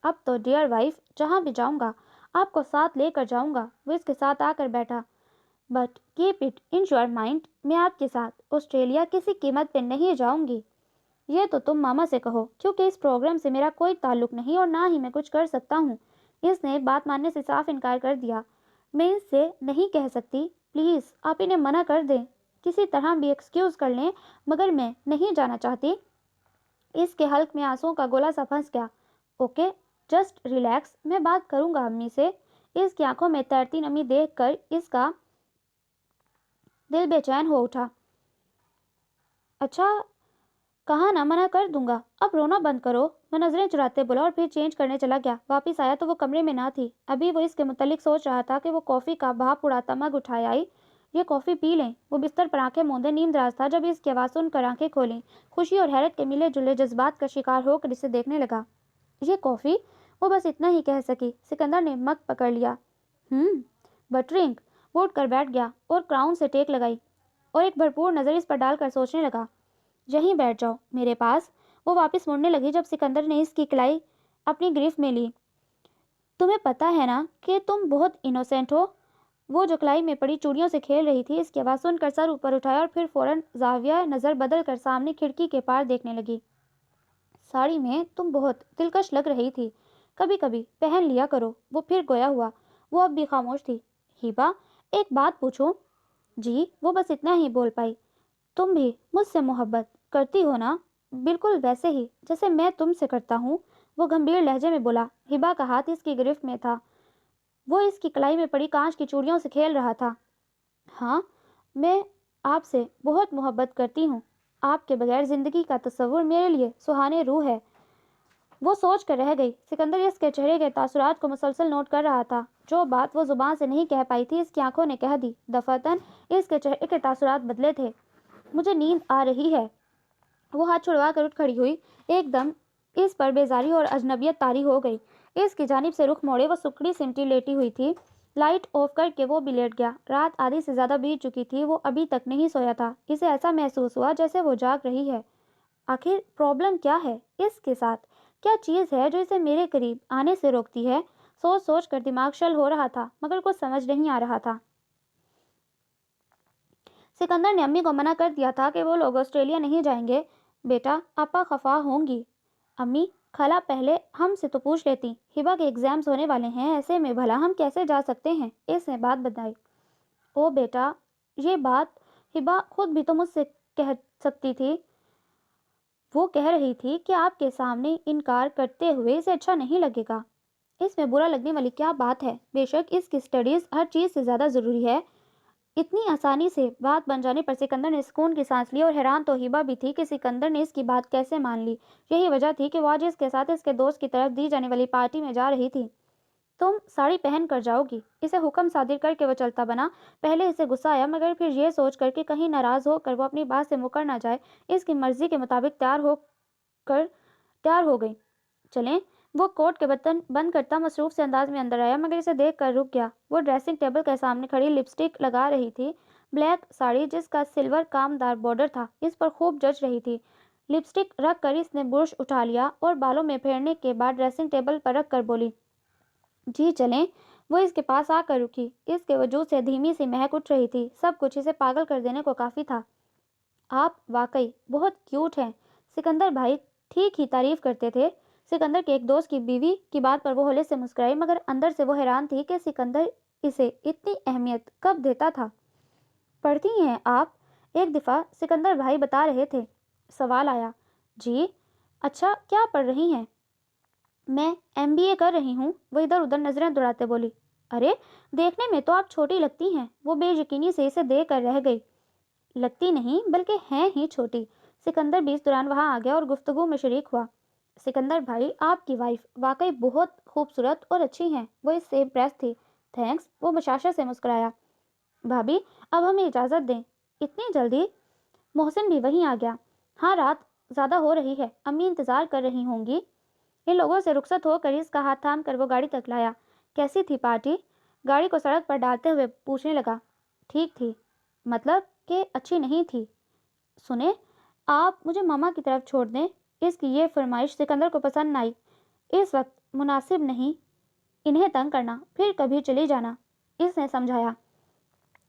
اب تو ڈیئر وائف، جہاں بھی جاؤں گا آپ کو ساتھ لے کر جاؤں گا۔ وہ اس کے ساتھ آ کر بیٹھا۔ But keep it in your mind, میں آپ کے ساتھ آسٹریلیا کسی قیمت پہ نہیں جاؤں گی۔ یہ تو تم ماما سے کہو، کیونکہ اس پروگرام سے میرا کوئی تعلق نہیں اور نہ ہی میں کچھ کر سکتا ہوں۔ اس نے بات ماننے سے صاف انکار کر دیا۔ میں اس سے نہیں کہہ سکتی، پلیز آپ انہیں منع کر دیں، کسی طرح بھی ایکسکیوز کر لیں، مگر میں نہیں جانا چاہتی۔ اس کے حلق میں آنسوؤں کا گولا سا پھنس گیا۔ اوکے جسٹ ریلیکس، میں بات کروں گا امی سے۔ اس کی آنکھوں میں تیرتی نمی دیکھ کر اس کا دل بے چین ہو اٹھا۔ اچھا کہا نا منع کر دوں گا، اب رونا بند کرو۔ وہ نظریں چراتے بولا اور پھر چینج کرنے چلا گیا۔ واپس آیا تو وہ کمرے میں نہ تھی۔ ابھی وہ اس کے متعلق سوچ رہا تھا کہ وہ کافی کا بھاپ اڑاتا مگ اٹھائے آئی۔ یہ کافی پی لیں۔ وہ بستر پر آنکھیں موندے نیم دراز تھا جب اس کی آواز سن کر آنکھیں کھولیں۔ خوشی اور حیرت کے ملے جلے جذبات کا شکار ہو کر اسے دیکھنے لگا۔ یہ کافی؟ وہ بس اتنا ہی کہہ سکی۔ سکندر نے مگ پکڑ لیا۔ But drink. وہ اٹھ کر بیٹھ گیا اور کراؤن سے ٹیک لگائی اور ایک بھرپور نظر اس پر ڈال کر سوچنے لگا۔ یہیں بیٹھ جاؤ میرے پاس۔ وہ واپس مڑنے لگی جب سکندر نے اس کی کلائی اپنی گرفت میں لی۔ تمہیں پتہ ہے نا کہ تم بہت انوسینٹ ہو۔ وہ جو کلائی میں پڑی چوڑیوں سے کھیل رہی تھی، اس کی آواز سن کر سر اوپر اٹھایا اور پھر فوراً زاویہ نظر بدل کر سامنے کھڑکی کے پار دیکھنے لگی۔ ساڑی میں تم بہت دلکش لگ رہی تھی، کبھی کبھی پہن لیا کرو۔ وہ پھر گویا ہوا۔ وہ اب بھی خاموش تھی۔ ہیبا، ایک بات پوچھوں؟ جی۔ وہ بس اتنا ہی بول پائی۔ تم بھی مجھ سے محبت کرتی ہو نا؟ بالکل ویسے ہی جیسے میں تم سے کرتا ہوں، وہ گمبھیر لہجے میں بولا۔ ہیبا کا ہاتھ اس کی گرفت میں تھا۔ وہ اس کی کلائی میں پڑی کانچ کی چوڑیوں سے کھیل رہا تھا۔ ہاں، میں آپ سے بہت محبت کرتی ہوں۔ آپ کے بغیر زندگی کا تصور میرے لیے سہانے روح ہے۔ وہ سوچ کر رہ گئی۔ سکندر اس کے چہرے کے تاثرات کو مسلسل نوٹ کر رہا تھا۔ جو بات وہ زبان سے نہیں کہہ پائی تھی، اس کی آنکھوں نے کہہ دی۔ دفعتاً اس کے چہرے کے تاثرات بدلے تھے۔ مجھے نیند آ رہی ہے۔ وہ ہاتھ چھڑوا کر اٹھ کھڑی ہوئی۔ ایک دم اس پر بیزاری اور اجنبیت طاری ہو گئی۔ اس کی جانب سے رخ موڑے وہ سکڑی سمٹی لیٹی ہوئی تھی۔ لائٹ آف کر کے وہ بھی لیٹ گیا۔ رات آدھی سے زیادہ بیت چکی تھی۔ وہ ابھی تک نہیں سویا تھا۔ اسے ایسا محسوس ہوا جیسے وہ جاگ رہی ہے۔ آخر پرابلم کیا ہے اس کے ساتھ؟ کیا چیز ہے جو اسے میرے قریب آنے سے روکتی ہے؟ سوچ سوچ کر دماغ شل ہو رہا تھا، مگر کچھ سمجھ نہیں آ رہا تھا۔ سکندر نے امی کو منع کر دیا تھا کہ وہ لوگ آسٹریلیا نہیں جائیں گے۔ بیٹا، آپا خفا ہوں گی۔ امی، خالہ پہلے ہم سے تو پوچھ لیتی۔ ہبا کے ایگزامز ہونے والے ہیں، ایسے میں بھلا ہم کیسے جا سکتے ہیں؟ اس نے بات بتائی۔ او بیٹا، یہ بات ہبا خود بھی تو مجھ سے کہہ سکتی تھی۔ وہ کہہ رہی تھی کہ آپ کے سامنے انکار کرتے ہوئے اسے اچھا نہیں لگے گا۔ اس میں برا لگنے والی کیا بات ہے؟ بے شک اس کی سٹڈیز ہر چیز سے زیادہ ضروری ہے۔ اتنی آسانی سے بات بن جانے پر سکندر نے سکون کی سانس لی، اور حیران تو ہیبا بھی تھی کہ سکندر نے اس کی بات کیسے مان لی۔ یہی وجہ تھی کہ وہ آج اس کے ساتھ اس کے دوست کی طرف دی جانے والی پارٹی میں جا رہی تھی۔ تم ساڑی پہن کر جاؤ گی؟ اسے حکم صادر کر کے وہ چلتا بنا۔ پہلے اسے غصہ آیا، مگر پھر یہ سوچ کر کہ کہیں ناراض ہو کر وہ اپنی بات سے مکر نہ جائے، اس کی مرضی کے مطابق تیار ہو گئی۔ چلیں۔ وہ کوٹ کے بٹن بند کرتا مصروف سے انداز میں اندر آیا، مگر اسے دیکھ کر رک گیا۔ وہ ڈریسنگ ٹیبل کے سامنے کھڑی لپسٹک لگا رہی تھی۔ بلیک ساڑی جس کا سلور کامدار بارڈر تھا اس پر خوب جچ رہی تھی۔ لپسٹک رکھ کر اس نے برش اٹھا لیا اور بالوں میں پھیرنے کے بعد ڈریسنگ ٹیبل پر رکھ کر بولی، جی چلیں۔ وہ اس کے پاس آ کر رکی۔ اس کے وجود سے دھیمی سی مہک اٹھ رہی تھی۔ سب کچھ اسے پاگل کر دینے کو کافی تھا۔ آپ واقعی بہت کیوٹ ہیں، سکندر بھائی ٹھیک ہی تعریف کرتے تھے۔ سکندر کے ایک دوست کی بیوی کی بات پر وہ ہولے سے مسکرائی، مگر اندر سے وہ حیران تھی کہ سکندر اسے اتنی اہمیت کب دیتا تھا۔ پڑھتی ہیں آپ؟ ایک دفعہ سکندر بھائی بتا رہے تھے۔ سوال آیا۔ جی، اچھا کیا پڑھ رہی ہیں؟ میں MBA کر رہی ہوں۔ وہ ادھر ادھر نظریں دوڑاتے بولی۔ ارے، دیکھنے میں تو آپ چھوٹی لگتی ہیں۔ وہ بے یقینی سے اسے دیکھ کر رہ گئی۔ لگتی نہیں بلکہ ہیں ہی چھوٹی۔ سکندر بھی اس دوران وہاں آ گیا اور گفتگو میں شریک ہوا۔ سکندر بھائی، آپ کی وائف واقعی بہت خوبصورت اور اچھی ہیں۔ وہ اس سے امپریس تھی۔ تھینکس۔ وہ بشاشت سے مسکرایا۔ بھابھی، اب ہمیں اجازت دیں۔ اتنی جلدی؟ محسن بھی وہیں آ گیا۔ ہاں، رات زیادہ ہو رہی ہے، امی انتظار کر رہی ہوں گی۔ ان لوگوں سے رخصت ہو کر اس کا ہاتھ تھام کر وہ گاڑی تک لایا۔ کیسی تھی پارٹی؟ گاڑی کو سڑک پر ڈالتے ہوئے پوچھنے لگا۔ ٹھیک تھی۔ مطلب کہ اچھی نہیں تھی؟ سنیں، آپ مجھے ماما کی طرف چھوڑ دیں۔ اس کی یہ فرمائش سکندر کو پسند نہ آئی۔ اس وقت مناسب نہیں انہیں تنگ کرنا، پھر کبھی چلی جانا، اس نے سمجھایا۔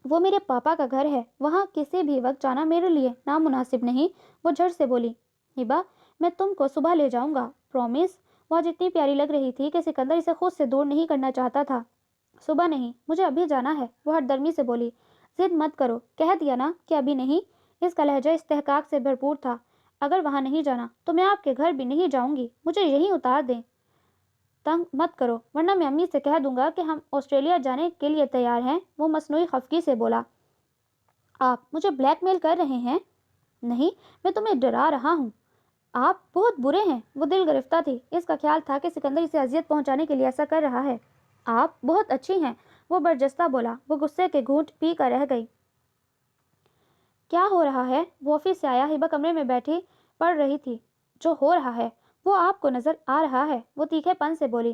وہ میرے پاپا کا گھر ہے، وہاں کسی بھی وقت جانا میرے لیے نامناسب نہیں۔ وہ جھٹ سے بولی۔ ہبا، میں تم کو صبح لے جاؤں گا، پرومس۔ وہ آج اتنی پیاری لگ رہی تھی کہ سکندر اسے خود سے دور نہیں کرنا چاہتا تھا۔ صبح نہیں، مجھے ابھی جانا ہے، وہ ہٹ درمی سے بولی۔ ضد مت کرو، کہہ دیا نا کہ ابھی نہیں۔ اس کا لہجہ استحقاق سے بھرپور تھا۔ اگر وہاں نہیں جانا تو میں آپ کے گھر بھی نہیں جاؤں گی، مجھے یہیں اتار دیں۔ تنگ مت کرو، ورنہ میں امی سے کہہ دوں گا کہ ہم آسٹریلیا جانے کے لیے تیار ہیں۔ وہ مصنوعی خفگی سے بولا۔ آپ مجھے بلیک میل کر رہے ہیں؟ نہیں، میں تمہیں ڈرا رہا ہوں۔ آپ بہت برے ہیں۔ وہ دل گرفتہ تھی۔ اس کا خیال تھا کہ سکندر اسے اذیت پہنچانے کے لیے ایسا کر رہا ہے۔ آپ بہت اچھی ہیں، وہ برجستہ بولا۔ وہ غصے کے گھونٹ پی کر رہ گئی۔ کیا ہو رہا ہے؟ وہ آفس سے آیا۔ ہبا کمرے میں بیٹھی پڑھ رہی تھی۔ جو ہو رہا ہے وہ آپ کو نظر آ رہا ہے، وہ تیکھے پن سے بولی۔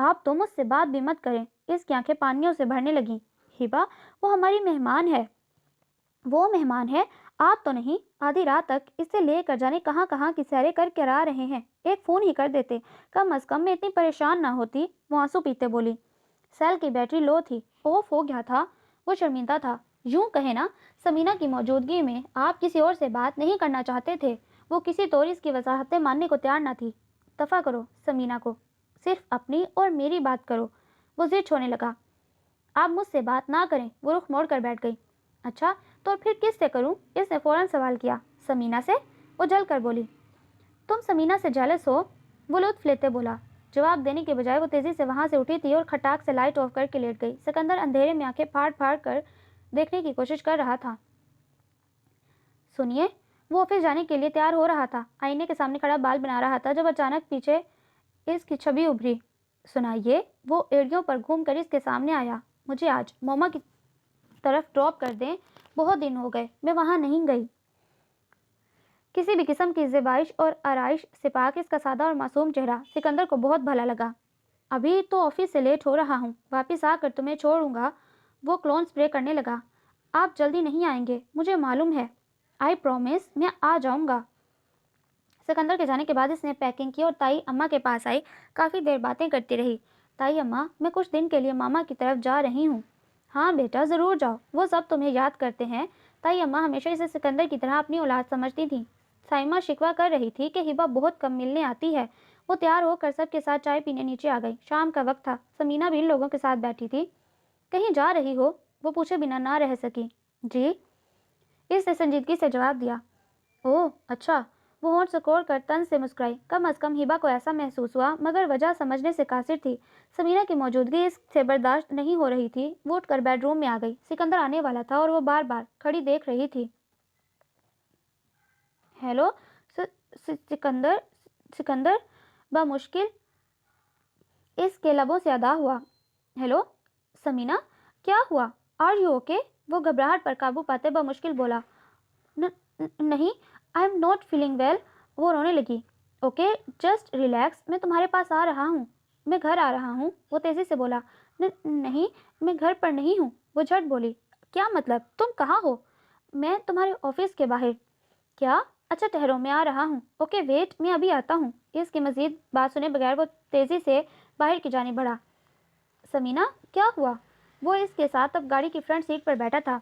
آپ تو مجھ سے بات بھی مت کریں۔ اس کی آنکھیں پانیوں سے بھرنے لگیں۔ ہبا، وہ ہماری مہمان ہے۔ وہ مہمان ہے، آپ تو نہیں۔ آدھی رات تک اسے لے کر جانے کہاں کہاں کی سیریں کر کے آ رہے ہیں، ایک فون ہی کر دیتے، کم از کم میں اتنی پریشان نہ ہوتی۔ وہ آنسو پیتے بولی۔ سیل کی بیٹری لو تھی، آف ہو گیا تھا۔ وہ شرمندہ تھا۔ یوں کہیں نا، سمینا کی موجودگی میں آپ کسی اور سے بات نہیں کرنا چاہتے تھے۔ وہ کسی طور اس کی وضاحتیں ماننے کو تیار نہ تھی۔ دفع کرو سمینا کو، صرف اپنی اور میری بات کرو۔ وہ ضد چھوڑنے لگا۔ آپ مجھ سے بات نہ کریں۔ وہ رخ موڑ کر بیٹھ گئی۔ اچھا تو پھر کس سے کروں؟ اس نے فوراً سوال کیا۔ سمینا سے؟ وہ جل کر بولی۔ تم سمینا سے جالس ہو؟ وہ لطف لیتے بولا۔ جواب دینے کے بجائے وہ تیزی سے وہاں سے اٹھی تھی اور کھٹاک سے لائٹ آف کر کے لیٹ گئی۔ سکندر اندھیرے میں آنکھیں پھاڑ پھاڑ کر دیکھنے کی کوشش کر رہا تھا۔ سنیے، وہ آفس جانے کے لیے تیار ہو رہا تھا، آئینے کے سامنے کھڑا بال بنا رہا تھا، جب اچانک پیچھے اس کی چھبی ابھری۔ سنائیے؟ وہ ایڑیوں پر گھوم کر اس کے سامنے آیا۔ مجھے آج موما کی طرف ڈراپ کر دیں، بہت دن ہو گئے میں وہاں نہیں گئی۔ کسی بھی قسم کی زیبائش اور آرائش سے پاک اس کا سادہ اور معصوم چہرہ سکندر کو بہت بھلا لگا۔ ابھی تو آفس سے لیٹ ہو رہا ہوں، واپس آ کر تمہیں چھوڑوں گا۔ وہ کلون اسپرے کرنے لگا۔ آپ جلدی نہیں آئیں گے، مجھے معلوم ہے۔ آئی پرومس، میں آ جاؤں گا۔ سکندر کے جانے کے بعد اس نے پیکنگ کی اور تائی اماں کے پاس آئی، کافی دیر باتیں کرتی رہی۔ تائی اماں، میں کچھ دن کے لیے ماما کی طرف جا رہی ہوں۔ ہاں بیٹا، ضرور جاؤ، وہ سب تمہیں یاد کرتے ہیں۔ تائی اماں ہمیشہ اسے سکندر کی طرح اپنی اولاد سمجھتی تھیں۔ سائمہ شکوہ کر رہی تھی کہ ہبا بہت کم ملنے آتی ہے۔ وہ تیار ہو کر سب کے ساتھ چائے پینے نیچے آ گئی۔ شام کا وقت تھا، سمینا بھی ان لوگوں کے ساتھ بیٹھی تھی۔ کہیں جا رہی ہو؟ وہ پوچھے بنا نہ رہ سکی۔ جی، اس نے سنجیدگی سے جواب دیا۔ اوہ اچھا۔ وہ ہونٹ سکوڑ کر طنز سے مسکرائی۔ کم از کم ہبا کو ایسا محسوس ہوا، مگر وجہ سمجھنے سے قاصر تھی۔ سمینا کی موجودگی اس سے برداشت نہیں ہو رہی تھی۔ وہ اٹھ کر بیڈ روم میں آ گئی۔ سکندر آنے والا تھا اور وہ بار بار کھڑی دیکھ رہی تھی۔ ہیلو سکندر، سکندر بمشکل اس کے لبوں سے ادا ہوا۔ ہیلو سمینا، کیا ہوا؟ Are you okay? وہ گھبراہٹ پر قابو پاتے بمشکل بولا۔ نہیں، I'm not feeling well. وہ رونے لگی۔ اوکے جسٹ ریلیکس، میں تمہارے پاس آ رہا ہوں، میں گھر آ رہا ہوں۔ وہ تیزی سے بولا۔ نہیں، میں گھر پر نہیں ہوں۔ وہ جھٹ بولی۔ کیا مطلب؟ تم کہاں ہو؟ میں تمہارے آفس کے باہر۔ کیا؟ اچھا ٹھہرو، میں آ رہا ہوں۔ اوکے ویٹ، میں ابھی آتا ہوں۔ اس کی مزید بات سنے بغیر وہ تیزی سے باہر کی جانب بڑھا۔ سمینا، کیا ہوا؟ وہ اس کے ساتھ اب گاڑی کی فرنٹ سیٹ پر بیٹھا تھا۔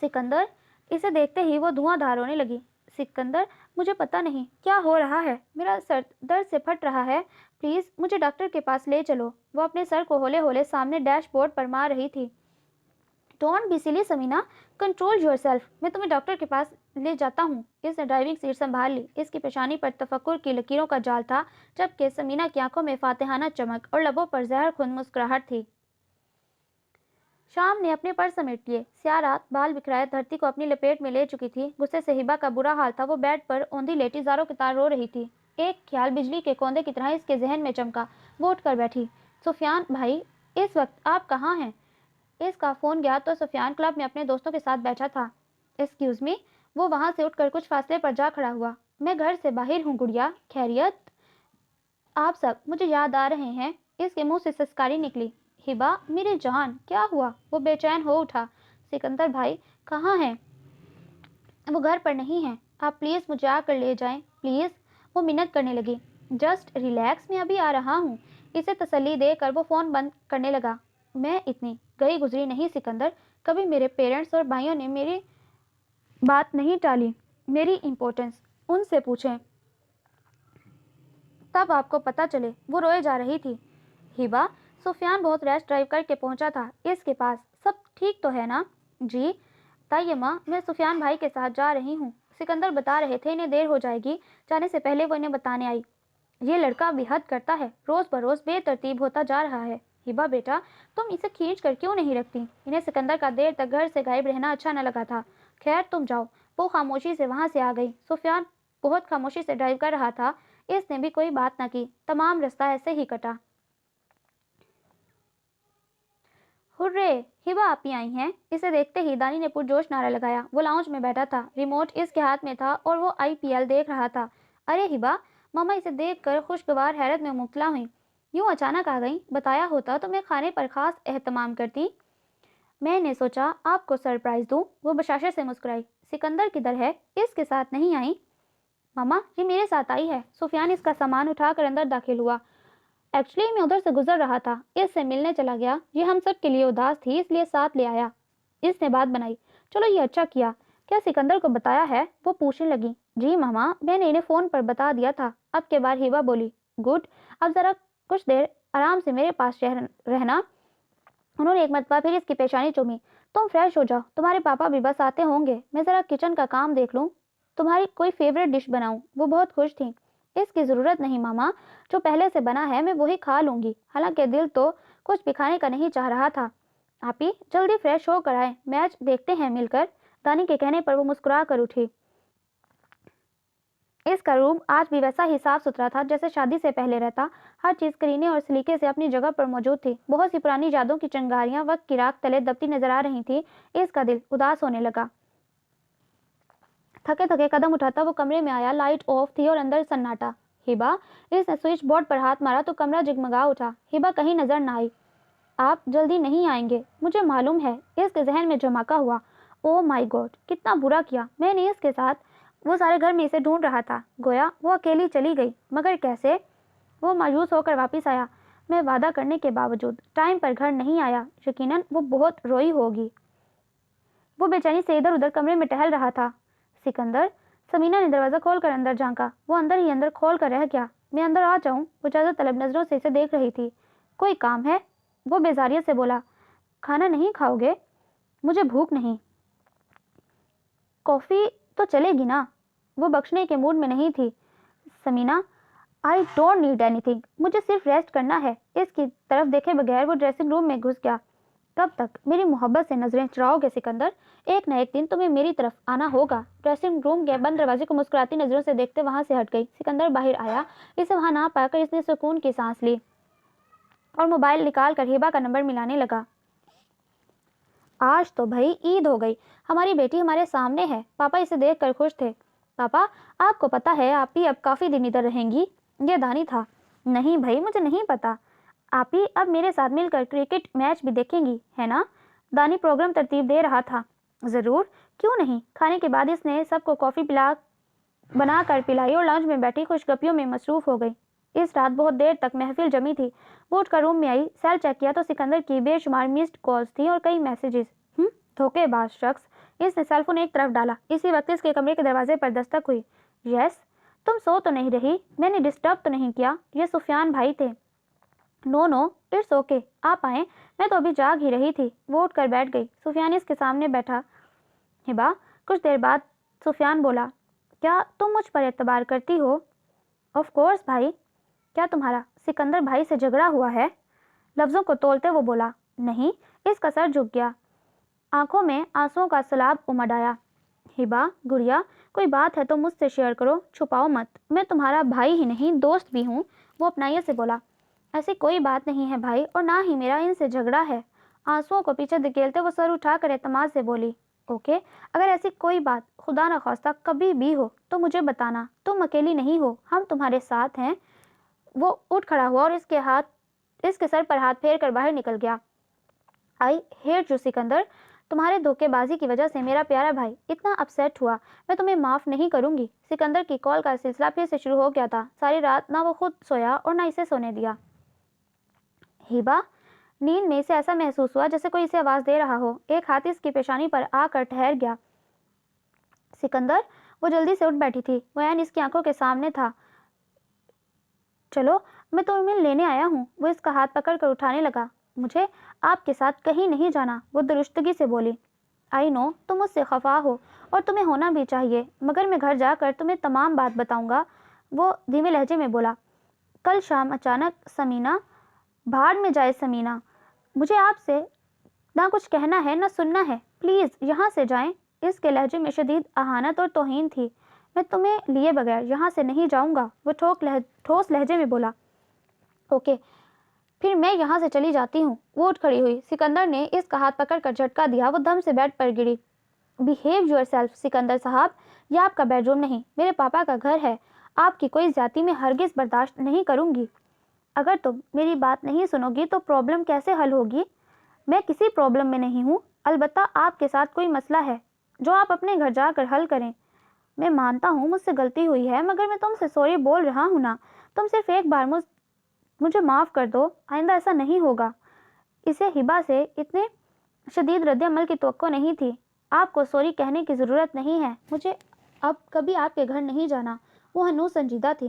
سکندر، اسے دیکھتے ہی وہ دھواں دھار رونے لگی۔ سکندر، مجھے پتہ نہیں کیا ہو رہا ہے، میرا سر درد سے پھٹ رہا ہے، پلیز مجھے ڈاکٹر کے پاس لے چلو۔ وہ اپنے سر کو ہولے ہولے سامنے ڈیش بورڈ پر مار رہی تھی۔ ڈونٹ بی سلی سمینا، کنٹرول یور سیلف، میں تمہیں ڈاکٹر کے پاس لے جاتا ہوں۔ اس نے ڈرائیونگ سیٹ سنبھال لی۔ اس کی پیشانی پر تفکر کی لکیروں کا جال تھا، جبکہ سمینا کی آنکھوں میں فاتحانہ چمک اور لبوں پر زہر خون مسکراہٹ تھی۔ شام نے اپنے پر سمیٹ لیے۔ سیاہ رات بال بکھرائے دھرتی کو اپنی لپیٹ میں لے چکی تھی۔ غصے سے ہبا کا برا حال تھا۔ وہ بیڈ پر اوندھی لیٹی زاروں کی طرح رو رہی تھی۔ ایک خیال بجلی کے کوندے کی طرح اس کے ذہن میں چمکا۔ وہ اٹھ کر بیٹھی۔ سفیان بھائی، اس وقت آپ کہاں ہیں؟ اس کا فون گیا تو سفیان کلب میں اپنے دوستوں کے ساتھ بیٹھا تھا۔ ایکسکیوز می، وہ وہاں سے اٹھ کر کچھ فاصلے پر جا کھڑا ہوا۔ میں گھر سے باہر ہوں گڑیا، خیریت؟ آپ سب مجھے یاد آ رہے ہیں۔ اس کے منہ سے سسکاری نکلی۔ ہبا میری جان، کیا ہوا؟ وہ بے چین ہو اٹھا۔ سکندر بھائی کہاں ہیں؟ وہ گھر پر نہیں ہیں، آپ پلیز مجھے آ کر لے جائیں، پلیز۔ وہ منت کرنے لگی۔ جسٹ ریلیکس، میں ابھی آ رہا ہوں۔ اسے تسلی دے کر وہ فون بند کرنے لگا۔ میں اتنی گئی گزری نہیں سکندر، کبھی میرے پیرنٹس اور بھائیوں نے میری بات نہیں ٹالی۔ میری امپورٹنس ان سے پوچھیں، تب آپ کو پتہ چلے۔ وہ روئے جا رہی تھی۔ ہبا، سفیان بہت ریش ڈرائیو کر کے پہنچا تھا اس کے پاس، سب ٹھیک تو ہے نا؟ جی طیمہ، میں سفیان بھائی کے ساتھ جا رہی ہوں، سکندر بتا رہے تھے انہیں دیر ہو جائے گی۔ جانے سے پہلے وہ انہیں بتانے آئی۔ یہ لڑکا بھی حد کرتا ہے، روز بروز بے ترتیب ہوتا جا رہا ہے۔ ہبا بیٹا، تم اسے کھینچ کر کیوں نہیں رکھتی؟ انہیں سکندر کا دیر تک گھر سے غائب رہنا اچھا نہ لگا تھا۔ خیر تم جاؤ۔ وہ خاموشی سے وہاں سے آ گئی۔ سفیان بہت خاموشی سے ڈرائیو کر رہا تھا۔ اس نے بھی کوئی بات نہ کی۔ تمام رستہ ایسے ہی کٹا۔ ہرے، ہبا آپی آئی ہیں۔ اسے دیکھتے ہی دانی نے پرجوش نعرہ لگایا۔ وہ لاؤنج میں بیٹھا تھا، ریموٹ اس کے ہاتھ میں تھا اور وہ IPL دیکھ رہا تھا۔ ارے ہبا! ماما اسے دیکھ کر خوشگوار حیرت میں مبتلا ہوئی۔ یوں اچانک آ گئی، بتایا ہوتا تو میں کھانے پر خاص اہتمام کرتی۔ میں نے سوچا آپ کو سرپرائز دوں۔ وہ بشاشت سے مسکرائی۔ سکندر کدھر ہے؟ اس کے ساتھ نہیں آئی؟ ماما یہ میرے ساتھ آئی ہے۔ سفیان اس کا سامان اٹھا کر اندر داخل ہوا۔ ایکچولی میں ادھر سے گزر رہا تھا، اس سے ملنے چلا گیا، یہ ہم سب کے لیے اداس تھی اس لیے ساتھ لے آیا۔ اس نے بات بنائی۔ چلو یہ اچھا کیا۔ کیا سکندر کو بتایا ہے؟ وہ پوچھنے لگی۔ جی ماما میں نے انہیں فون پر بتا دیا تھا۔ اب کے بعد ہیبا بولی۔ گڈ، اب ذرا کچھ دیر آرام سے میرے پاس رہنا۔ انہوں نے ایک مرتبہ پھر اس کی پیشانی چومی۔ تم فریش ہو جاؤ، تمہارے پاپا بھی بس آتے ہوں گے، میں ذرا کچن کا کام دیکھ لوں، تمہاری کوئی فیوریٹ ڈش بناؤں۔ وہ بہت خوش تھیں۔ اس کی ضرورت نہیں ماما، جو پہلے سے بنا ہے میں وہی کھا لوں گی۔ حالانکہ دل تو کچھ بھی کھانے کا نہیں چاہ رہا تھا۔ آپی جلدی فریش ہو کر آئے، میچ دیکھتے ہیں مل کر۔ دانی کے کہنے پر وہ مسکرا کر اٹھی۔ اس کا روم آج بھی ویسا ہی صاف ستھرا تھا جیسے شادی سے پہلے رہتا۔ ہر چیز کرینے اور سلیقے سے اپنی جگہ پر موجود تھی۔ بہت سی پرانی یادوں کی چنگاریاں وقت کی راکھ تلے دبتی نظر آ رہی تھی۔ اس کا دل اداس ہونے لگا۔ تھکے تھکے قدم اٹھاتا وہ کمرے میں آیا۔ لائٹ آف تھی اور اندر سناٹا۔ ہبا، اس نے سوئچ بورڈ پر ہاتھ مارا تو کمرہ جگمگا اٹھا۔ ہبا کہیں نظر نہ آئی۔ آپ جلدی نہیں آئیں گے، مجھے معلوم ہے۔ اس کے ذہن میں جھماکا ہوا۔ او مائی گاڈ، کتنا برا کیا میں نے اس کے ساتھ۔ وہ سارے گھر میں اسے ڈھونڈ رہا تھا، گویا وہ اکیلی چلی گئی، مگر کیسے؟ وہ مایوس ہو کر واپس آیا۔ میں وعدہ کرنے کے باوجود ٹائم پر گھر نہیں آیا، یقیناً وہ بہت روئی ہوگی۔ وہ بے چینی سے ادھر ادھر کمرے میں ٹہل رہا تھا۔ سکندر، سمینا نے دروازہ کھول کر اندر جھانکا۔ وہ اندر ہی اندر کھول کر رہ گیا۔ میں اندر آ جاؤں؟ وہ اجازت طلب نظروں سے اسے دیکھ رہی تھی۔ کوئی کام ہے؟ وہ بیزاریت سے بولا۔ کھانا نہیں کھاؤ گے؟ مجھے بھوک نہیں۔ کافی تو چلے گی نا؟ وہ بخشنے کے موڈ میں نہیں تھی۔ سمینا، آئی ڈونٹ نیڈ اینی تھنگ، مجھے صرف ریسٹ کرنا ہے۔ اس کی طرف دیکھے بغیر وہ ڈریسنگ روم میں گھس گیا۔ کب تک میری محبت سے نظریں چراؤ گے سکندر؟ ایک نہ ایک دن تمہیں میری طرف آنا ہوگا۔ ڈریسنگ روم کے بند دروازے کو مسکراتی نظروں سے دیکھتے وہاں سے ہٹ گئی۔ سکندر باہر آیا۔ اسے وہاں نہ پا کر اس نے سکون کی سانس لی اور موبائل نکال کر ہبا کا نمبر ملانے لگا۔ آج تو بھائی عید ہو گئی، ہماری بیٹی ہمارے سامنے ہے۔ پاپا اسے دیکھ کر خوش تھے۔ پاپا آپ کو پتا ہے آپ ہی اب کافی دن ادھر رہیں گی؟ یہ دانی تھا۔ نہیں بھائی مجھے نہیں پتا۔ آپ ہی اب میرے ساتھ مل کر کرکٹ میچ بھی دیکھیں گی ہے نا؟ دانی پروگرام ترتیب دے رہا تھا۔ ضرور، کیوں نہیں۔ کھانے کے بعد اس نے سب کو کافی بنا کر پلائی اور لانچ میں بیٹھی خوش گپیوں میں مصروف ہو گئی۔ اس رات بہت دیر تک محفل جمی تھی۔ وہ اٹھ کر روم میں آئی، سیل چیک کیا تو سکندر کی بے شمار مسڈ کالز تھیں اور کئی میسیجز۔ دھوکے باز شخص۔ اس نے سیل فون ایک طرف ڈالا۔ اسی وقت اس کے کمرے کے دروازے پر دستک ہوئی۔ یس، تم سو تو نہیں رہی؟ میں نے ڈسٹرب تو نہیں کیا؟ یہ سفیان بھائی تھے۔ نو نو اٹس اوکے، آپ آئیں، میں تو ابھی جاگ ہی رہی تھی۔ وہ اٹھ کر بیٹھ گئی۔ سفیان اس کے سامنے بیٹھا۔ ہبا، کچھ دیر بعد سفیان بولا، کیا تم مجھ پر اعتبار کرتی ہو؟ آف کورس بھائی۔ کیا تمہارا سکندر بھائی سے جھگڑا ہوا ہے؟ لفظوں کو تولتے وہ بولا۔ نہیں۔ اس کا سر جھک گیا، آنکھوں میں آنسوؤں کا سیلاب امڈ آیا۔ ہبا گڑیا، کوئی بات ہے تو مجھ سے شیئر کرو، چھپاؤ مت، میں تمہارا بھائی ہی نہیں دوست بھی ہوں۔ وہ اپنائیت سے بولا۔ ایسی کوئی بات نہیں ہے بھائی، اور نہ ہی میرا ان سے جھگڑا ہے۔ آنسوؤں کو پیچھے دھکیلتے وہ سر اٹھا کر اعتماد سے بولی۔ اوکے، اگر ایسی کوئی بات خدا نخواستہ کبھی بھی ہو تو مجھے بتانا، تم اکیلی نہیں ہو، ہم تمہارے ساتھ ہیں۔ وہ اٹھ کھڑا ہوا اور اس کے سر پر ہاتھ پھیر کر باہر نکل گیا۔ آئی ہیٹ یو سکندر، تمہارے دھوکے بازی کی وجہ سے میرا پیارا بھائی اتنا اپسیٹ ہوا، میں تمہیں معاف نہیں کروں گی۔ سکندر کی کال کا سلسلہ پھر سے شروع ہو گیا تھا۔ ساری رات نہ وہ خود سویا اور نہ اسے سونے دیا۔ ہبا، نیند میں اسے ایسا محسوس ہوا جیسے کوئی اسے آواز دے رہا ہو۔ ایک ہاتھ اس کی پیشانی پر آ کر ٹھہر گیا۔ سکندر، وہ جلدی سے اٹھ بیٹھی تھی، وہ عین اس کی آنکھوں کے سامنے تھا۔ چلو میں تمہیں لینے آیا ہوں۔ وہ اس کا ہاتھ پکڑ کر اٹھانے لگا۔ مجھے آپ کے ساتھ کہیں نہیں جانا، وہ درستگی سے بولی۔ آئی نو تم مجھ سے خفا ہو اور تمہیں ہونا بھی چاہیے، مگر میں گھر جا کر تمہیں تمام بات بتاؤں گا، وہ دھیمے لہجے میں بولا۔ کل شام اچانک سمینا، بھاڑ میں جائے سمینا، مجھے آپ سے نہ کچھ کہنا ہے نہ سننا ہے، پلیز یہاں سے جائیں۔ اس کے لہجے میں شدید اہانت اور توہین تھی۔ میں تمہیں لیے بغیر یہاں سے نہیں جاؤں گا، وہ ٹھوس لہجے میں بولا۔ اوکے، پھر میں یہاں سے چلی جاتی ہوں۔ وہ اٹھ کھڑی ہوئی۔ سکندر نے اس کا ہاتھ پکڑ کر جھٹکا دیا۔ وہ دم سے بیڈ پر گری۔ بیہیو یور سیلف سکندر صاحب، یہ آپ کا بیڈ روم نہیں، میرے پاپا کا گھر ہے۔ آپ کی کوئی زیادتی میں ہرگز برداشت نہیں کروں گی۔ اگر تم میری بات نہیں سنو گی تو پرابلم کیسے حل ہوگی؟ میں کسی پرابلم میں نہیں ہوں، البتہ آپ کے ساتھ کوئی مسئلہ ہے جو آپ اپنے گھر جا کر حل کریں۔ میں مانتا ہوں مجھ سے غلطی ہوئی ہے، مگر میں تم سے سوری بول رہا ہوں نا۔ تم صرف ایک بار مجھے معاف کر دو، آئندہ ایسا نہیں ہوگا۔ اسے ہبا سے اتنے شدید رد عمل کی توقع نہیں تھی۔ آپ کو سوری کہنے کی ضرورت نہیں ہے، مجھے اب کبھی آپ کے گھر نہیں جانا۔ وہ ہنوز سنجیدہ تھی۔